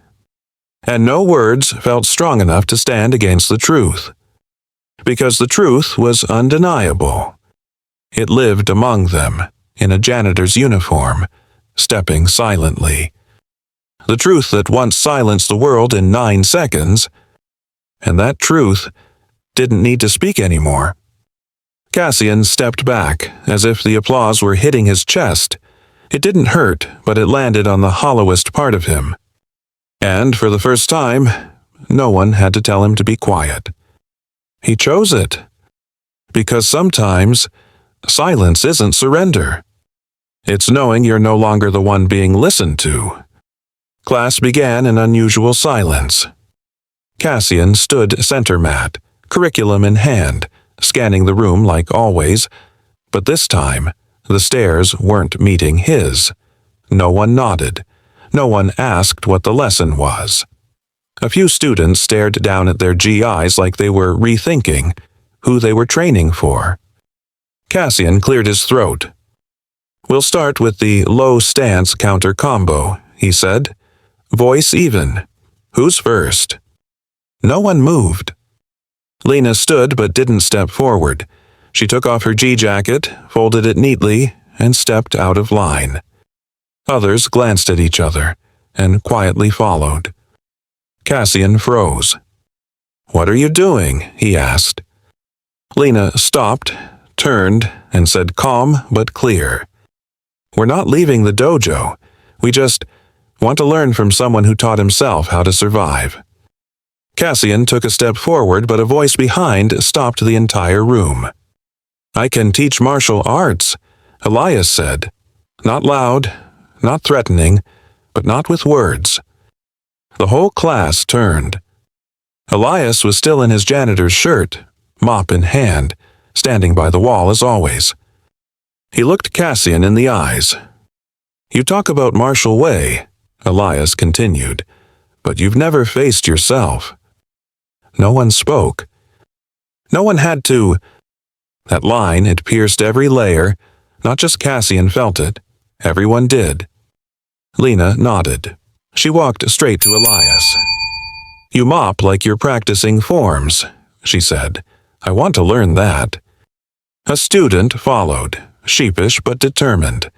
And no words felt strong enough to stand against the truth. Because the truth was undeniable. It lived among them, in a janitor's uniform, stepping silently. the truth that once silenced the world in 9 seconds, and that truth didn't need to speak anymore. Cassian stepped back, as if the applause were hitting his chest. It didn't hurt, but it landed on the hollowest part of him. And for the first time, no one had to tell him to be quiet. He chose it. Because sometimes, silence isn't surrender. It's knowing you're no longer the one being listened to. Class began in unusual silence. Cassian stood center mat, curriculum in hand, scanning the room like always, but this time, the stares weren't meeting his. No one nodded. No one asked what the lesson was. A few students stared down at their GIs like they were rethinking who they were training for. Cassian cleared his throat. "We'll start with the low stance counter combo," he said. "Voice even. Who's first?" No one moved. Lena stood but didn't step forward. She took off her G-jacket, folded it neatly, and stepped out of line. Others glanced at each other and quietly followed. Cassian froze. "What are you doing?" he asked. Lena stopped, turned, and said calm but clear. "We're not leaving the dojo. We just want to learn from someone who taught himself how to survive." Cassian took a step forward, but a voice behind stopped the entire room. "I can teach martial arts," Elias said. Not loud, not threatening, but not with words. The whole class turned. Elias was still in his janitor's shirt, mop in hand, standing by the wall as always. He looked Cassian in the eyes. "You talk about martial way," Elias continued, "but you've never faced yourself." No one spoke. No one had to. That line, it pierced every layer. Not just Cassian felt it. Everyone did. Lena nodded. She walked straight to Elias. "You mop like you're practicing forms," she said. "I want to learn that." A student followed, sheepish but determined.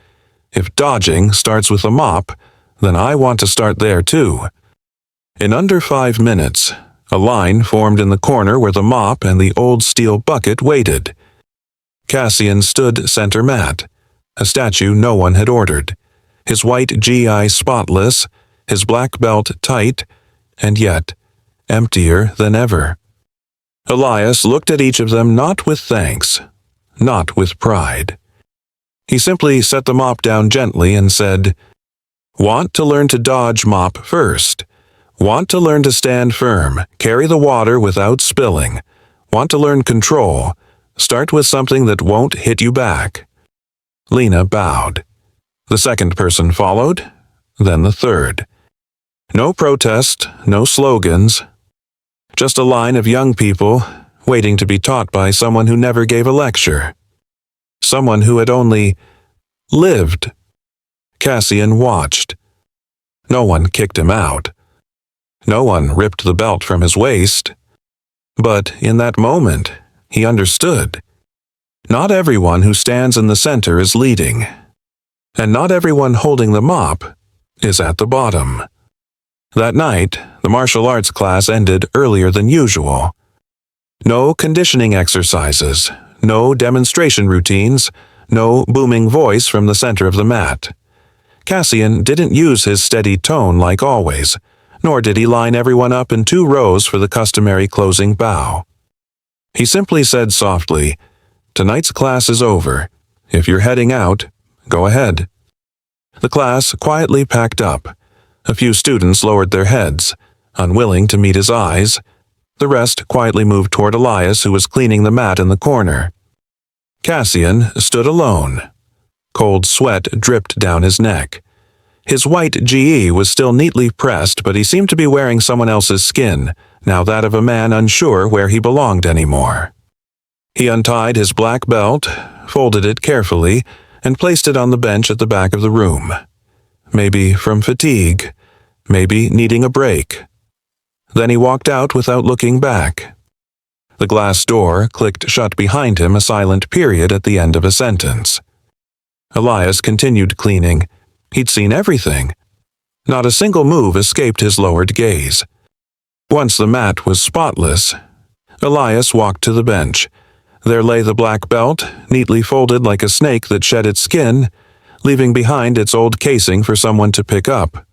"If dodging starts with a mop, then I want to start there too." In under 5 minutes, a line formed in the corner where the mop and the old steel bucket waited. Cassian stood center mat, a statue no one had ordered, his white GI spotless, his black belt tight, and yet emptier than ever. Elias looked at each of them not with thanks, not with pride. He simply set the mop down gently and said, "Want to learn to dodge mop first. Want to learn to stand firm, carry the water without spilling. Want to learn control. Start with something that won't hit you back." Lena bowed. The second person followed, then the third. No protest, no slogans. Just a line of young people waiting to be taught by someone who never gave a lecture. Someone who had only lived. Cassian watched. No one kicked him out. No one ripped the belt from his waist. But in that moment, he understood. Not everyone who stands in the center is leading. And not everyone holding the mop is at the bottom. That night, the martial arts class ended earlier than usual. No conditioning exercises, no demonstration routines, no booming voice from the center of the mat. Cassian didn't use his steady tone like always, nor did he line everyone up in 2 rows for the customary closing bow. He simply said softly, "Tonight's class is over. If you're heading out, go ahead." The class quietly packed up. A few students lowered their heads, unwilling to meet his eyes. The rest quietly moved toward Elias, who was cleaning the mat in the corner. Cassian stood alone. Cold sweat dripped down his neck. His white GE was still neatly pressed, but he seemed to be wearing someone else's skin, now that of a man unsure where he belonged anymore. He untied his black belt, folded it carefully, and placed it on the bench at the back of the room. Maybe from fatigue, maybe needing a break. Then he walked out without looking back. The glass door clicked shut behind him, a silent period at the end of a sentence. Elias continued cleaning. He'd seen everything. Not a single move escaped his lowered gaze. Once the mat was spotless, Elias walked to the bench. There lay the black belt, neatly folded like a snake that shed its skin, leaving behind its old casing for someone to pick up.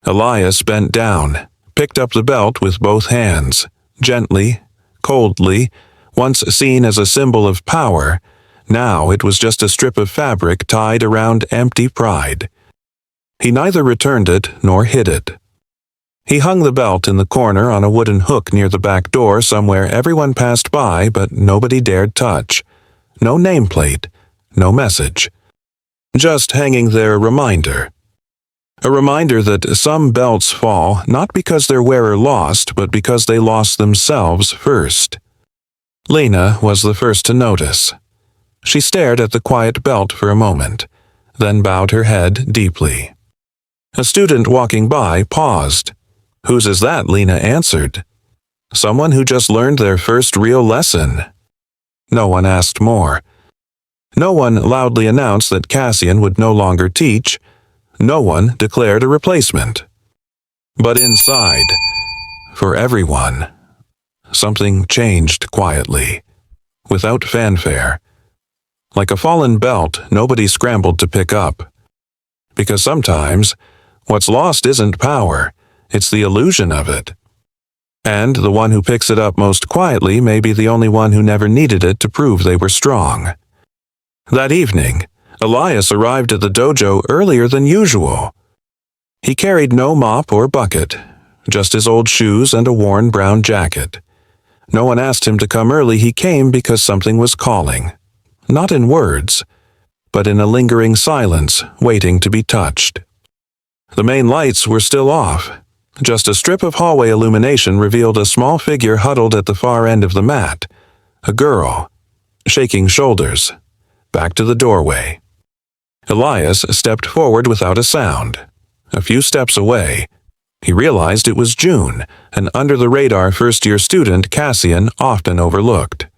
Elias bent down, picked up the belt with both hands, gently, coldly. Once seen as a symbol of power, now it was just a strip of fabric tied around empty pride. He neither returned it nor hid it. He hung the belt in the corner on a wooden hook near the back door somewhere everyone passed by but nobody dared touch. No nameplate, no message. Just hanging there a reminder. A reminder that some belts fall not because their wearer lost, but because they lost themselves first. Lena was the first to notice. She stared at the quiet belt for a moment, then bowed her head deeply. A student walking by paused. "Whose is that?" Lena answered. "Someone who just learned their first real lesson." No one asked more. No one loudly announced that Cassian would no longer teach. No one declared a replacement. But inside, for everyone, something changed quietly, without fanfare. Like a fallen belt, nobody scrambled to pick up. Because sometimes, what's lost isn't power, it's the illusion of it. And the one who picks it up most quietly may be the only one who never needed it to prove they were strong. That evening, Elias arrived at the dojo earlier than usual. He carried no mop or bucket, just his old shoes and a worn brown jacket. No one asked him to come early. He came because something was calling. Not in words, but in a lingering silence, waiting to be touched. The main lights were still off. Just a strip of hallway illumination revealed a small figure huddled at the far end of the mat. A girl, shaking shoulders, back to the doorway. Elias stepped forward without a sound. A few steps away, he realized it was June, an under-the-radar first-year student Cassian often overlooked.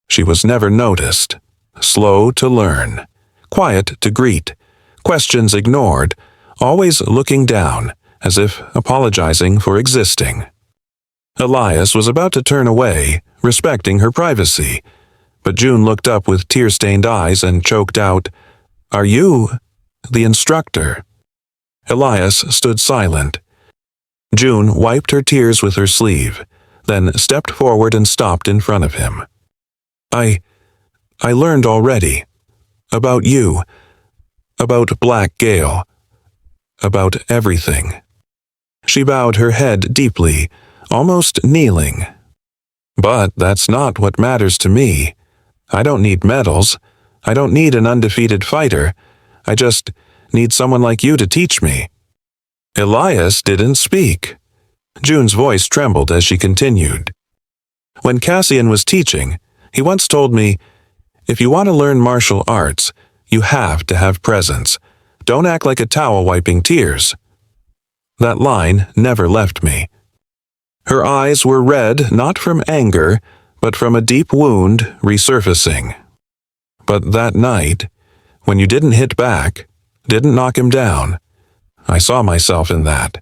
She was never noticed, slow to learn, quiet to greet, questions ignored, always looking down, as if apologizing for existing. Elias was about to turn away, respecting her privacy, but June looked up with tear-stained eyes and choked out, "Are you the instructor?" Elias stood silent. June wiped her tears with her sleeve, then stepped forward and stopped in front of him. I learned already. About you. About Black Gale. About everything." She bowed her head deeply, almost kneeling. "But that's not what matters to me. I don't need medals. I don't need an undefeated fighter. I just need someone like you to teach me." Elias didn't speak. June's voice trembled as she continued. "When Cassian was teaching, he once told me, if you want to learn martial arts, you have to have presence. Don't act like a towel wiping tears." That line never left me. Her eyes were red not from anger, but from a deep wound resurfacing. But that night, when you didn't hit back, didn't knock him down, I saw myself in that.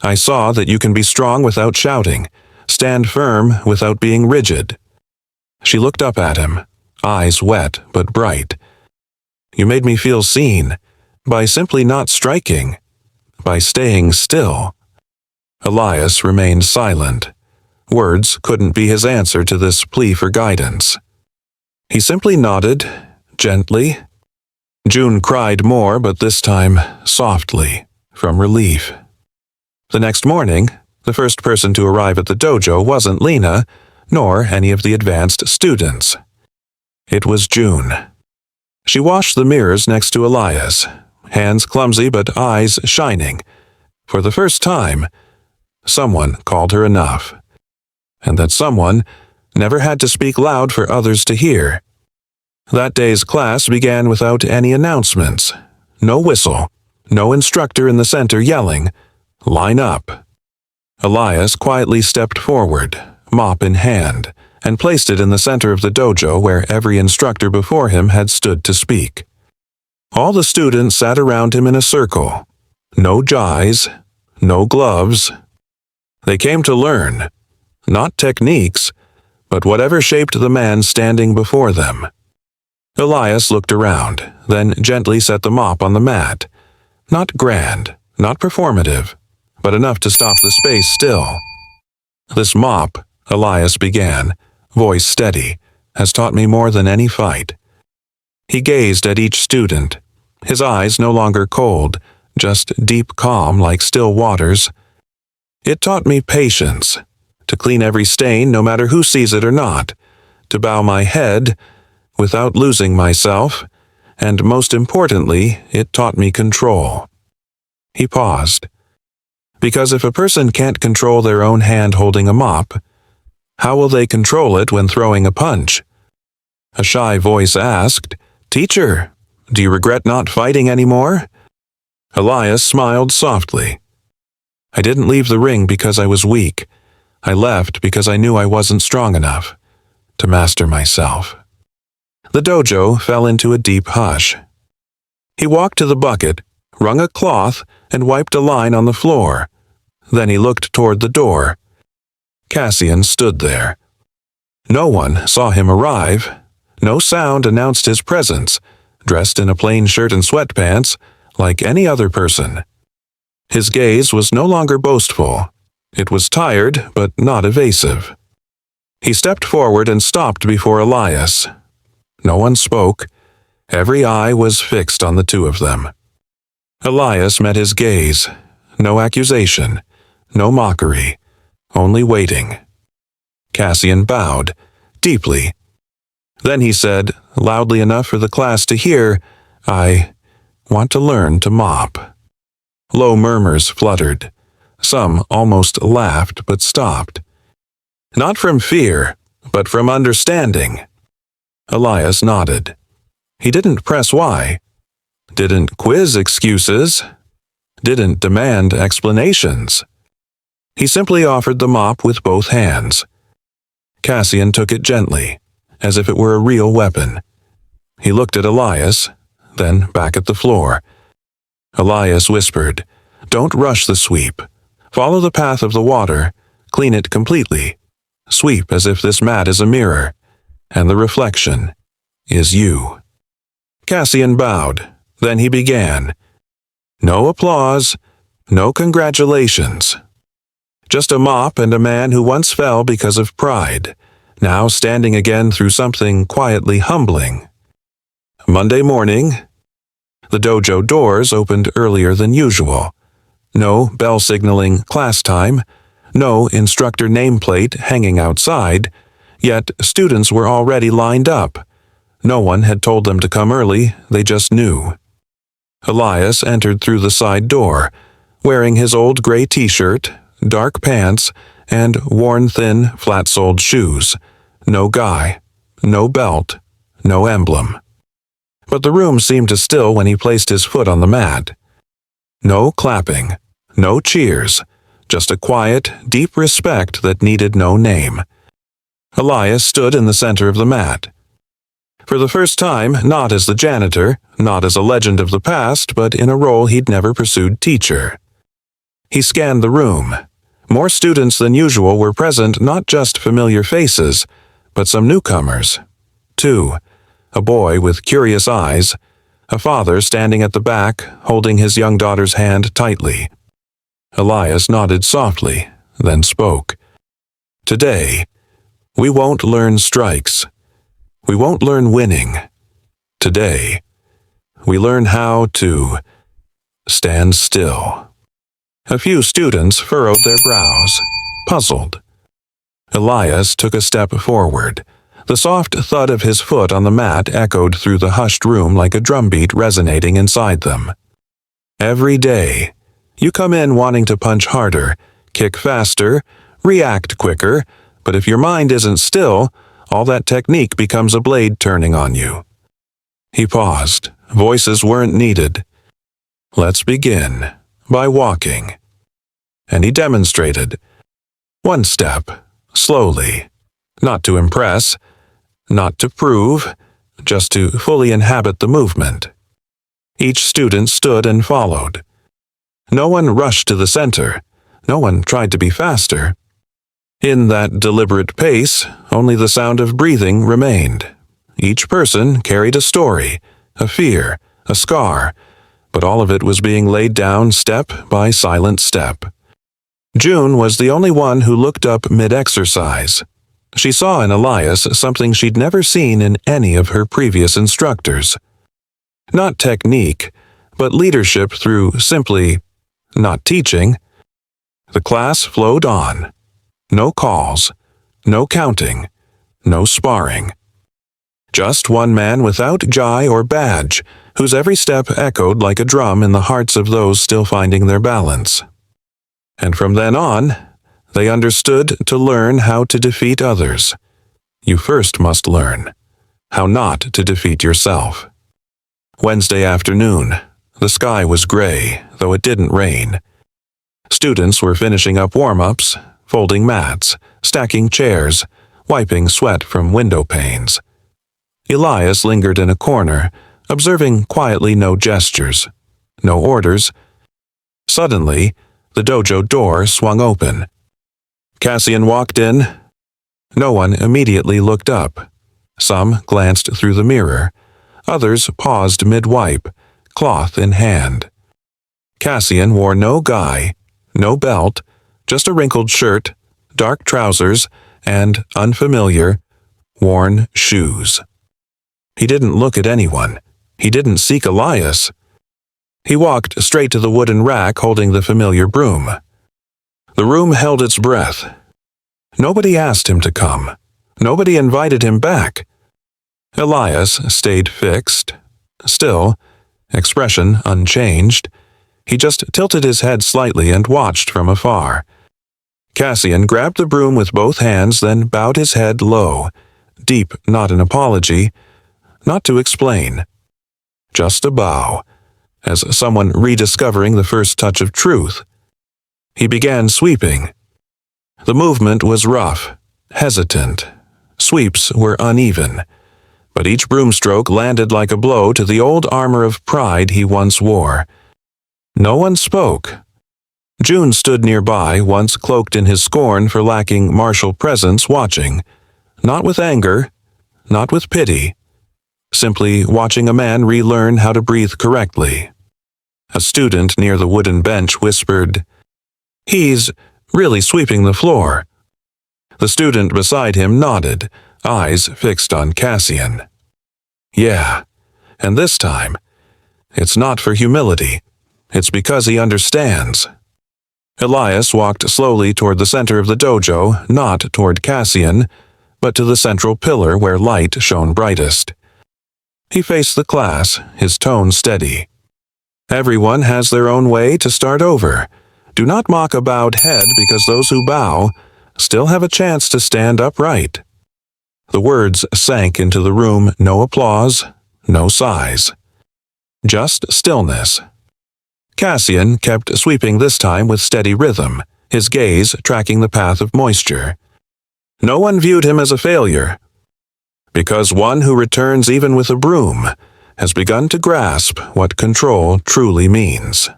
I saw that you can be strong without shouting, stand firm without being rigid. She looked up at him, eyes wet but bright. "You made me feel seen, by simply not striking, by staying still." Elias remained silent. Words couldn't be his answer to this plea for guidance. He simply nodded, gently. June cried more, but this time softly, from relief. The next morning, the first person to arrive at the dojo wasn't Lena, nor any of the advanced students. It was June. She washed the mirrors next to Elias, hands clumsy but eyes shining. For the first time, someone called her enough. And that someone never had to speak loud for others to hear. That day's class began without any announcements. No whistle, no instructor in the center yelling, "Line up." Elias quietly stepped forward, mop in hand, and placed it in the center of the dojo where every instructor before him had stood to speak. All the students sat around him in a circle. No jies, no gloves. They came to learn, not techniques, but whatever shaped the man standing before them. Elias looked around, then gently set the mop on the mat. Not grand, not performative, but enough to stop the space still. This mop, Elias began, voice steady, has taught me more than any fight. He gazed at each student, his eyes no longer cold, just deep calm like still waters. It taught me patience, to clean every stain no matter who sees it or not, to bow my head without losing myself, and most importantly, it taught me control. He paused. Because if a person can't control their own hand holding a mop, how will they control it when throwing a punch? A shy voice asked, "Teacher, do you regret not fighting anymore?" Elias smiled softly. I didn't leave the ring because I was weak. I left because I knew I wasn't strong enough to master myself. The dojo fell into a deep hush. He walked to the bucket, wrung a cloth, and wiped a line on the floor. Then he looked toward the door. Cassian stood there. No one saw him arrive. No sound announced his presence, dressed in a plain shirt and sweatpants, like any other person. His gaze was no longer boastful. It was tired, but not evasive. He stepped forward and stopped before Elias. No one spoke. Every eye was fixed on the two of them. Elias met his gaze. No accusation, no mockery, only waiting. Cassian bowed, deeply. Then he said, loudly enough for the class to hear, "I want to learn to mop." Low murmurs fluttered. Some almost laughed but stopped. Not from fear, but from understanding. Elias nodded. He didn't press why, didn't quiz excuses, didn't demand explanations. He simply offered the mop with both hands. Cassian took it gently, as if it were a real weapon. He looked at Elias, then back at the floor. Elias whispered, "Don't rush the sweep. Follow the path of the water. Clean it completely. Sweep as if this mat is a mirror, and the reflection is you." Cassian bowed. Then he began. No applause, no congratulations. Just a mop and a man who once fell because of pride, now standing again through something quietly humbling. Monday morning. The dojo doors opened earlier than usual. No bell signaling class time, no instructor nameplate hanging outside, yet students were already lined up. No one had told them to come early, they just knew. Elias entered through the side door, wearing his old gray t-shirt, dark pants, and worn thin, flat-soled shoes. No guy, no belt, no emblem. But the room seemed to still when he placed his foot on the mat. No clapping, no cheers, just a quiet, deep respect that needed no name. Elias stood in the center of the mat. For the first time, not as the janitor, not as a legend of the past, but in a role he'd never pursued teacher. He scanned the room. More students than usual were present, not just familiar faces, but some newcomers. Two, a boy with curious eyes, a father standing at the back, holding his young daughter's hand tightly. Elias nodded softly, then spoke. Today, we won't learn strikes. We won't learn winning. Today, we learn how to stand still. A few students furrowed their brows, puzzled. Elias took a step forward. The soft thud of his foot on the mat echoed through the hushed room like a drumbeat resonating inside them. Every day, you come in wanting to punch harder, kick faster, react quicker, but if your mind isn't still, all that technique becomes a blade turning on you. He paused. Voices weren't needed. Let's begin by walking. And he demonstrated. One step, slowly, not to impress, not to prove, just to fully inhabit the movement. Each student stood and followed. No one rushed to the center. No one tried to be faster. In that deliberate pace, only the sound of breathing remained. Each person carried a story, a fear, a scar, but all of it was being laid down step by silent step. June was the only one who looked up mid-exercise. She saw in Elias something she'd never seen in any of her previous instructors. Not technique, but leadership through simply not teaching. The class flowed on. No calls, no counting, no sparring. Just one man without jai or badge, whose every step echoed like a drum in the hearts of those still finding their balance. And from then on, they understood to learn how to defeat others. You first must learn how not to defeat yourself. Wednesday afternoon. The sky was gray, though it didn't rain. Students were finishing up warm-ups, folding mats, stacking chairs, wiping sweat from window panes. Elias lingered in a corner, observing quietly no gestures, no orders. Suddenly, the dojo door swung open. Cassian walked in. No one immediately looked up. Some glanced through the mirror. Others paused mid-wipe, cloth in hand. Cassian wore no guy, no belt, just a wrinkled shirt, dark trousers, and unfamiliar, worn shoes. He didn't look at anyone. He didn't seek Elias. He walked straight to the wooden rack holding the familiar broom. The room held its breath. Nobody asked him to come. Nobody invited him back. Elias stayed fixed, still, expression unchanged. He just tilted his head slightly and watched from afar. Cassian grabbed the broom with both hands, then bowed his head low, deep not an apology, not to explain. Just a bow, as someone rediscovering the first touch of truth. He began sweeping. The movement was rough, hesitant. Sweeps were uneven, but each broomstroke landed like a blow to the old armor of pride he once wore. No one spoke. June stood nearby, once cloaked in his scorn for lacking martial presence, watching. Not with anger, not with pity. Simply watching a man relearn how to breathe correctly. A student near the wooden bench whispered, "He's really sweeping the floor." The student beside him nodded, eyes fixed on Cassian. Yeah, and this time, it's not for humility. It's because he understands. Elias walked slowly toward the center of the dojo, not toward Cassian, but to the central pillar where light shone brightest. He faced the class, his tone steady. Everyone has their own way to start over. Do not mock a bowed head because those who bow still have a chance to stand upright. The words sank into the room, no applause, no sighs. Just stillness. Cassian kept sweeping this time with steady rhythm, his gaze tracking the path of moisture. No one viewed him as a failure, because one who returns even with a broom has begun to grasp what control truly means.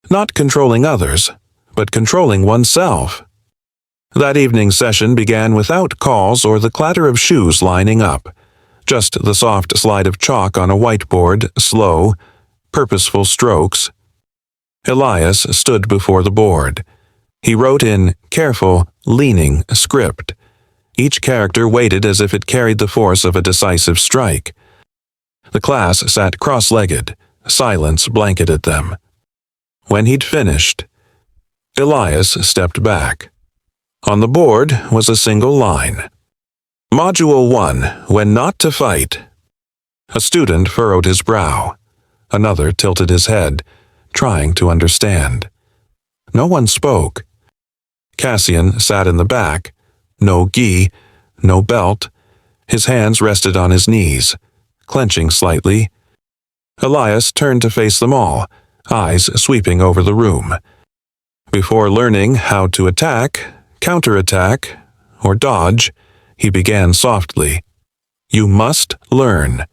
Not controlling others, but controlling oneself. That evening's session began without calls or the clatter of shoes lining up, just the soft slide of chalk on a whiteboard, slow, purposeful strokes. Elias stood before the board. He wrote in careful, leaning script. Each character waited as if it carried the force of a decisive strike. The class sat cross-legged, silence blanketed them. When he'd finished, Elias stepped back. On the board was a single line. Module 1, When Not to Fight. A student furrowed his brow. Another tilted his head, trying to understand. No one spoke. Cassian sat in the back. No gi, no belt. His hands rested on his knees, clenching slightly. Elias turned to face them all, eyes sweeping over the room. Before learning how to attack, counterattack, or dodge, he began softly. You must learn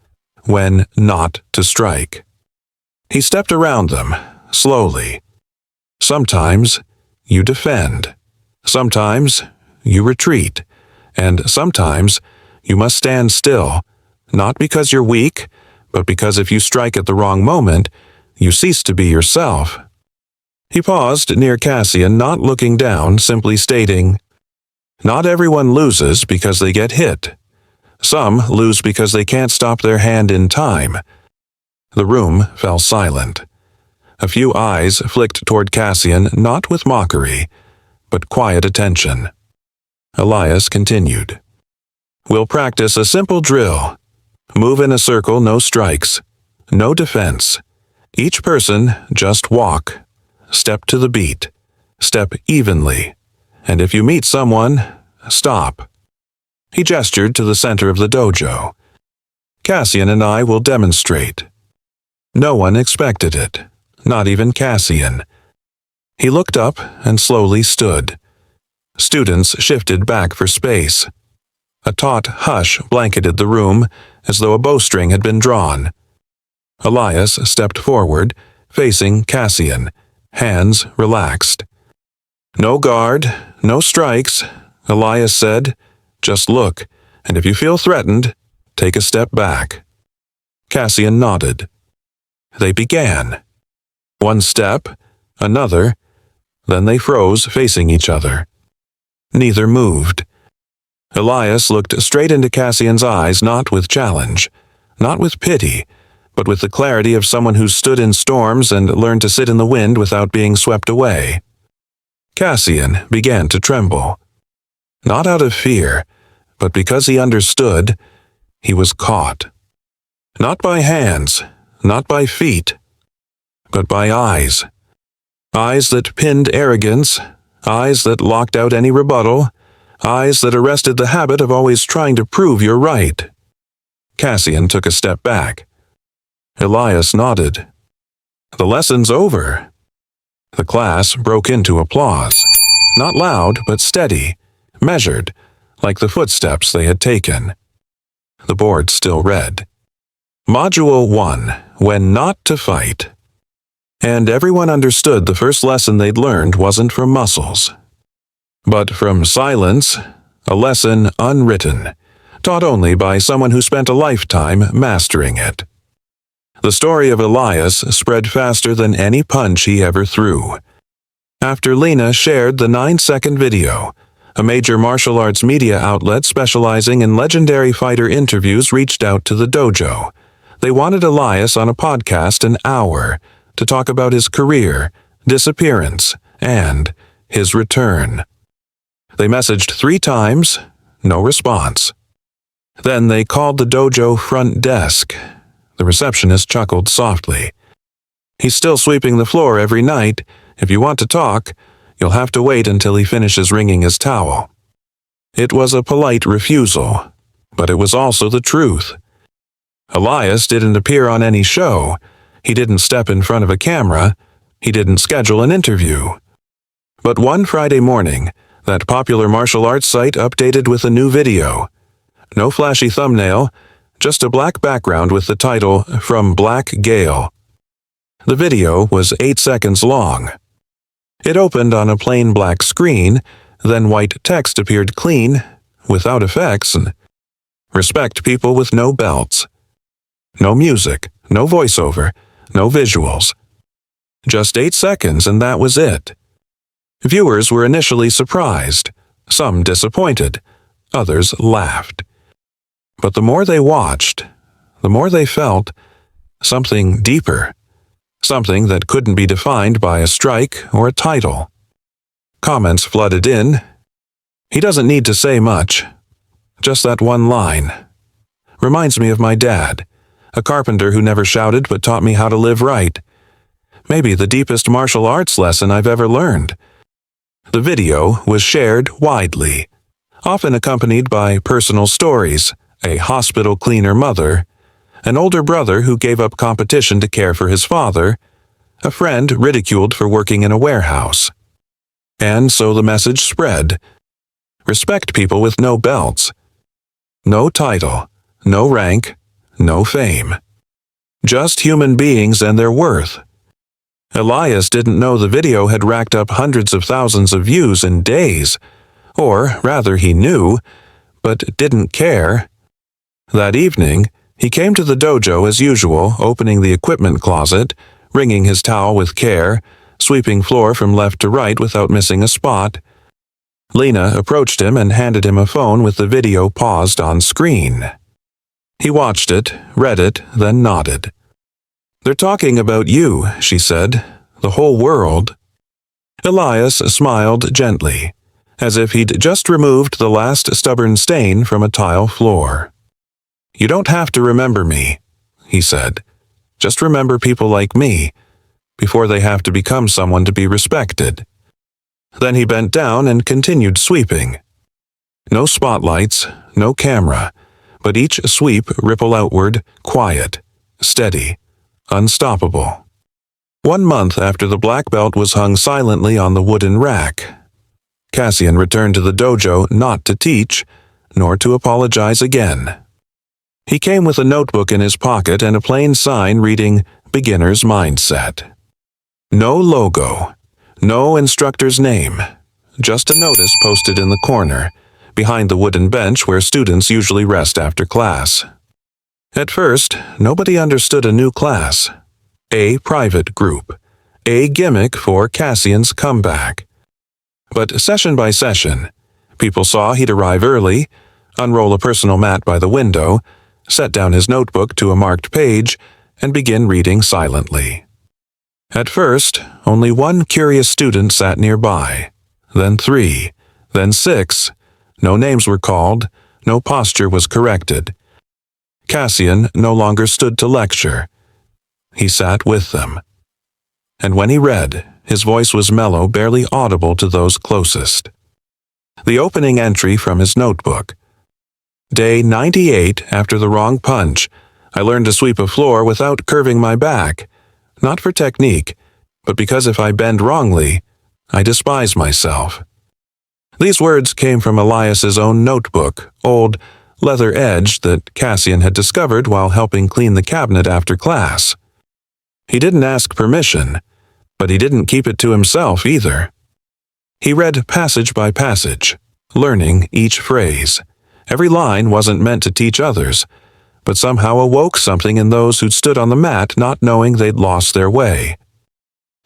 when not to strike. He stepped around them, slowly, Sometimes you defend. Sometimes you retreat. And sometimes you must stand still, not because you're weak, but because if you strike at the wrong moment, you cease to be yourself. He paused near Cassian, not looking down, simply stating, "Not everyone loses because they get hit. Some lose because they can't stop their hand in time." The room fell silent. A few eyes flicked toward Cassian, not with mockery, but quiet attention. Elias continued, "We'll practice a simple drill. Move in a circle, no strikes, no defense. Each person just walk. Step to the beat. Step evenly. And if you meet someone, stop." He gestured to the center of the dojo. "Cassian and I will demonstrate." No one expected it, not even Cassian. He looked up and slowly stood. Students shifted back for space. A taut hush blanketed the room, as though a bowstring had been drawn. Elias stepped forward, facing Cassian, hands relaxed. "No guard, no strikes," Elias said. "Just look, and if you feel threatened, take a step back." Cassian nodded. They began. One step, another, then they froze facing each other. Neither moved. Elias looked straight into Cassian's eyes, not with challenge, not with pity, but with the clarity of someone who stood in storms and learned to sit in the wind without being swept away. Cassian began to tremble. Not out of fear, but because he understood he was caught. Not by hands, not by feet, but by eyes. Eyes that pinned arrogance, eyes that locked out any rebuttal, eyes that arrested the habit of always trying to prove you're right. Cassian took a step back. Elias nodded. "The lesson's over." The class broke into applause. Not loud, but steady, measured, like the footsteps they had taken. The board still read, "Module 1, When Not to Fight." And everyone understood the first lesson they'd learned wasn't from muscles, but from silence, a lesson unwritten, taught only by someone who spent a lifetime mastering it. The story of Elias spread faster than any punch he ever threw. After Lena shared the 9-second video, a major martial arts media outlet specializing in legendary fighter interviews reached out to the dojo. They wanted Elias on a podcast an hour to talk about his career, disappearance, and his return. They messaged 3 times, no response. Then they called the dojo front desk. The receptionist chuckled softly. "He's still sweeping the floor every night. If you want to talk, you'll have to wait until he finishes wringing his towel." It was a polite refusal, but it was also the truth. Elias didn't appear on any show. He didn't step in front of a camera. He didn't schedule an interview. But one Friday morning, that popular martial arts site updated with a new video. No flashy thumbnail, just a black background with the title, "From Black Gale." The video was 8 seconds long. It opened on a plain black screen, then white text appeared clean, without effects, and "Respect people with no belts." No music, no voiceover, no visuals. Just 8 seconds and that was it. Viewers were initially surprised, some disappointed, others laughed. But the more they watched, the more they felt something deeper, something that couldn't be defined by a strike or a title. Comments flooded in. "He doesn't need to say much. Just that one line. Reminds me of my dad, a carpenter who never shouted but taught me how to live right. Maybe the deepest martial arts lesson I've ever learned." The video was shared widely, often accompanied by personal stories, a hospital cleaner mother, an older brother who gave up competition to care for his father, a friend ridiculed for working in a warehouse. And so the message spread. Respect people with no belts. No title, no rank, no fame. Just human beings and their worth. Elias didn't know the video had racked up hundreds of thousands of views in days. Or, rather, he knew, but didn't care. That evening, he came to the dojo as usual, opening the equipment closet, wringing his towel with care, sweeping floor from left to right without missing a spot. Lena approached him and handed him a phone with the video paused on screen. He watched it, read it, then nodded. "They're talking about you," she said. "The whole world." Elias smiled gently, as if he'd just removed the last stubborn stain from a tile floor. "You don't have to remember me," he said. "Just remember people like me, before they have to become someone to be respected." Then he bent down and continued sweeping. No spotlights, no camera, but each sweep ripple outward, quiet, steady, unstoppable. 1 month after the black belt was hung silently on the wooden rack, Cassian returned to the dojo not to teach, nor to apologize again. He came with a notebook in his pocket and a plain sign reading Beginner's Mindset. No logo, no instructor's name, just a notice posted in the corner, behind the wooden bench where students usually rest after class. At first, nobody understood a new class, a private group, a gimmick for Cassian's comeback. But session by session, people saw he'd arrive early, unroll a personal mat by the window, set down his notebook to a marked page, and begin reading silently. At first, only one curious student sat nearby, then 3, then 6. No names were called, no posture was corrected. Cassian no longer stood to lecture. He sat with them. And when he read, his voice was mellow, barely audible to those closest. The opening entry from his notebook. Day 98 after the wrong punch, I learned to sweep a floor without curving my back. Not for technique, but because if I bend wrongly, I despise myself. These words came from Elias's own notebook, old, leather-edged, that Cassian had discovered while helping clean the cabinet after class. He didn't ask permission, but he didn't keep it to himself either. He read passage by passage, learning each phrase. Every line wasn't meant to teach others, but somehow awoke something in those who'd stood on the mat not knowing they'd lost their way.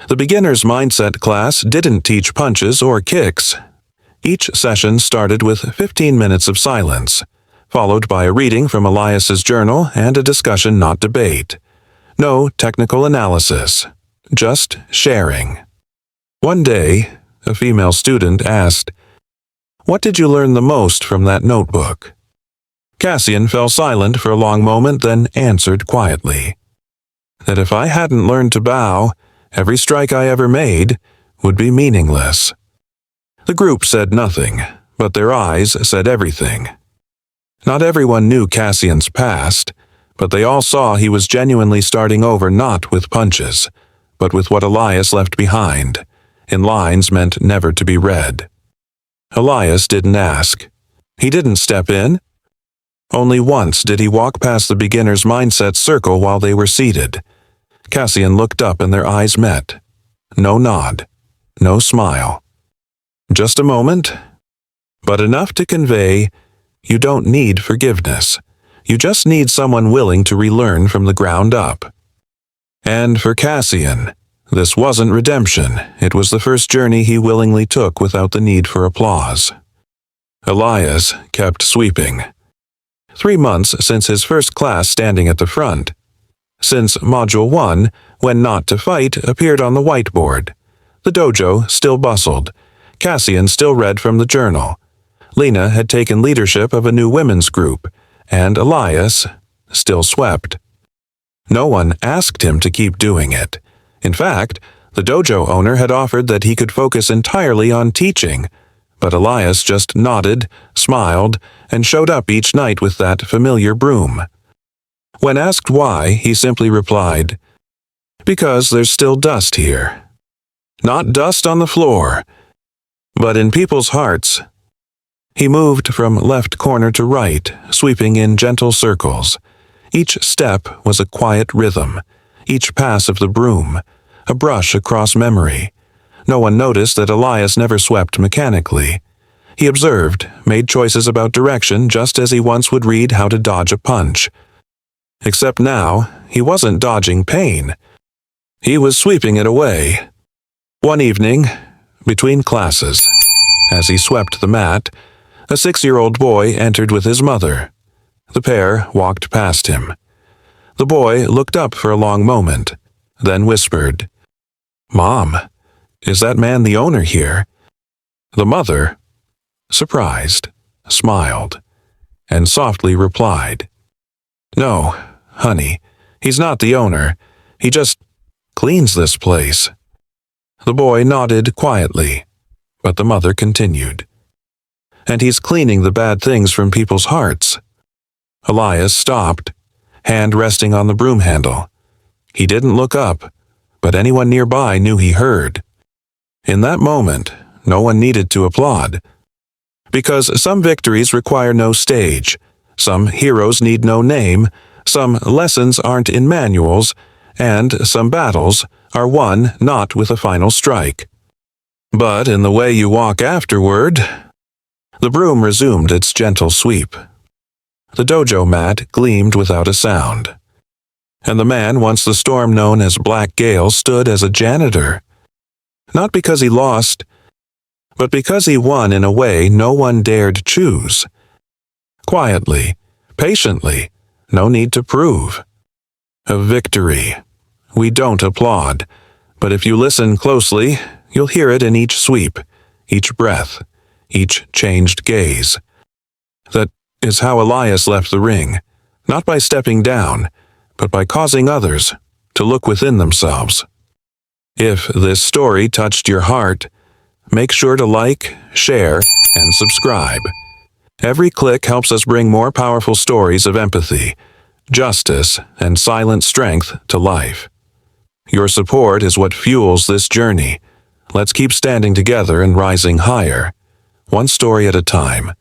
The Beginner's Mindset class didn't teach punches or kicks. Each session started with 15 minutes of silence, followed by a reading from Elias's journal and a discussion, not debate. No technical analysis, just sharing. One day, a female student asked, "What did you learn the most from that notebook?" Cassian fell silent for a long moment, then answered quietly, "That if I hadn't learned to bow, every strike I ever made would be meaningless." The group said nothing, but their eyes said everything. Not everyone knew Cassian's past, but they all saw he was genuinely starting over not with punches, but with what Elias left behind, in lines meant never to be read. Elias didn't ask. He didn't step in. Only once did he walk past the Beginner's Mindset circle while they were seated. Cassian looked up and their eyes met. No nod, no smile. Just a moment, but enough to convey, you don't need forgiveness. You just need someone willing to relearn from the ground up. And for Cassian, this wasn't redemption. It was the first journey he willingly took without the need for applause. Elias kept sweeping. 3 months since his first class standing at the front. Since Module 1, when Not to Fight appeared on the whiteboard. The dojo still bustled. Cassian still read from the journal. Lena had taken leadership of a new women's group, and Elias still swept. No one asked him to keep doing it. In fact, the dojo owner had offered that he could focus entirely on teaching, but Elias just nodded, smiled, and showed up each night with that familiar broom. When asked why, he simply replied, "Because there's still dust here. Not dust on the floor, but in people's hearts." He moved from left corner to right, sweeping in gentle circles. Each step was a quiet rhythm, each pass of the broom, a brush across memory. No one noticed that Elias never swept mechanically. He observed, made choices about direction just as he once would read how to dodge a punch. Except now, he wasn't dodging pain. He was sweeping it away. One evening, between classes, as he swept the mat, a 6-year-old boy entered with his mother. The pair walked past him. The boy looked up for a long moment, then whispered, "Mom, is that man the owner here?" The mother, surprised, smiled, and softly replied, "No, honey, he's not the owner. He just cleans this place." The boy nodded quietly, but the mother continued, "And he's cleaning the bad things from people's hearts." Elias stopped, hand resting on the broom handle. He didn't look up, but anyone nearby knew he heard. In that moment, no one needed to applaud. Because some victories require no stage, some heroes need no name, some lessons aren't in manuals, and some battles are won not with a final strike, but in the way you walk afterward. The broom resumed its gentle sweep. The dojo mat gleamed without a sound, and the man once the storm known as Black Gale stood as a janitor. Not because he lost, but because he won in a way no one dared choose. Quietly, patiently, no need to prove. A victory. We don't applaud, but if you listen closely, you'll hear it in each sweep, each breath, each changed gaze. That is how Elias left the ring, not by stepping down, but by causing others to look within themselves. If this story touched your heart, make sure to like, share, and subscribe. Every click helps us bring more powerful stories of empathy, justice, and silent strength to life. Your support is what fuels this journey. Let's keep standing together and rising higher, one story at a time.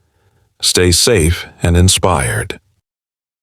Stay safe and inspired.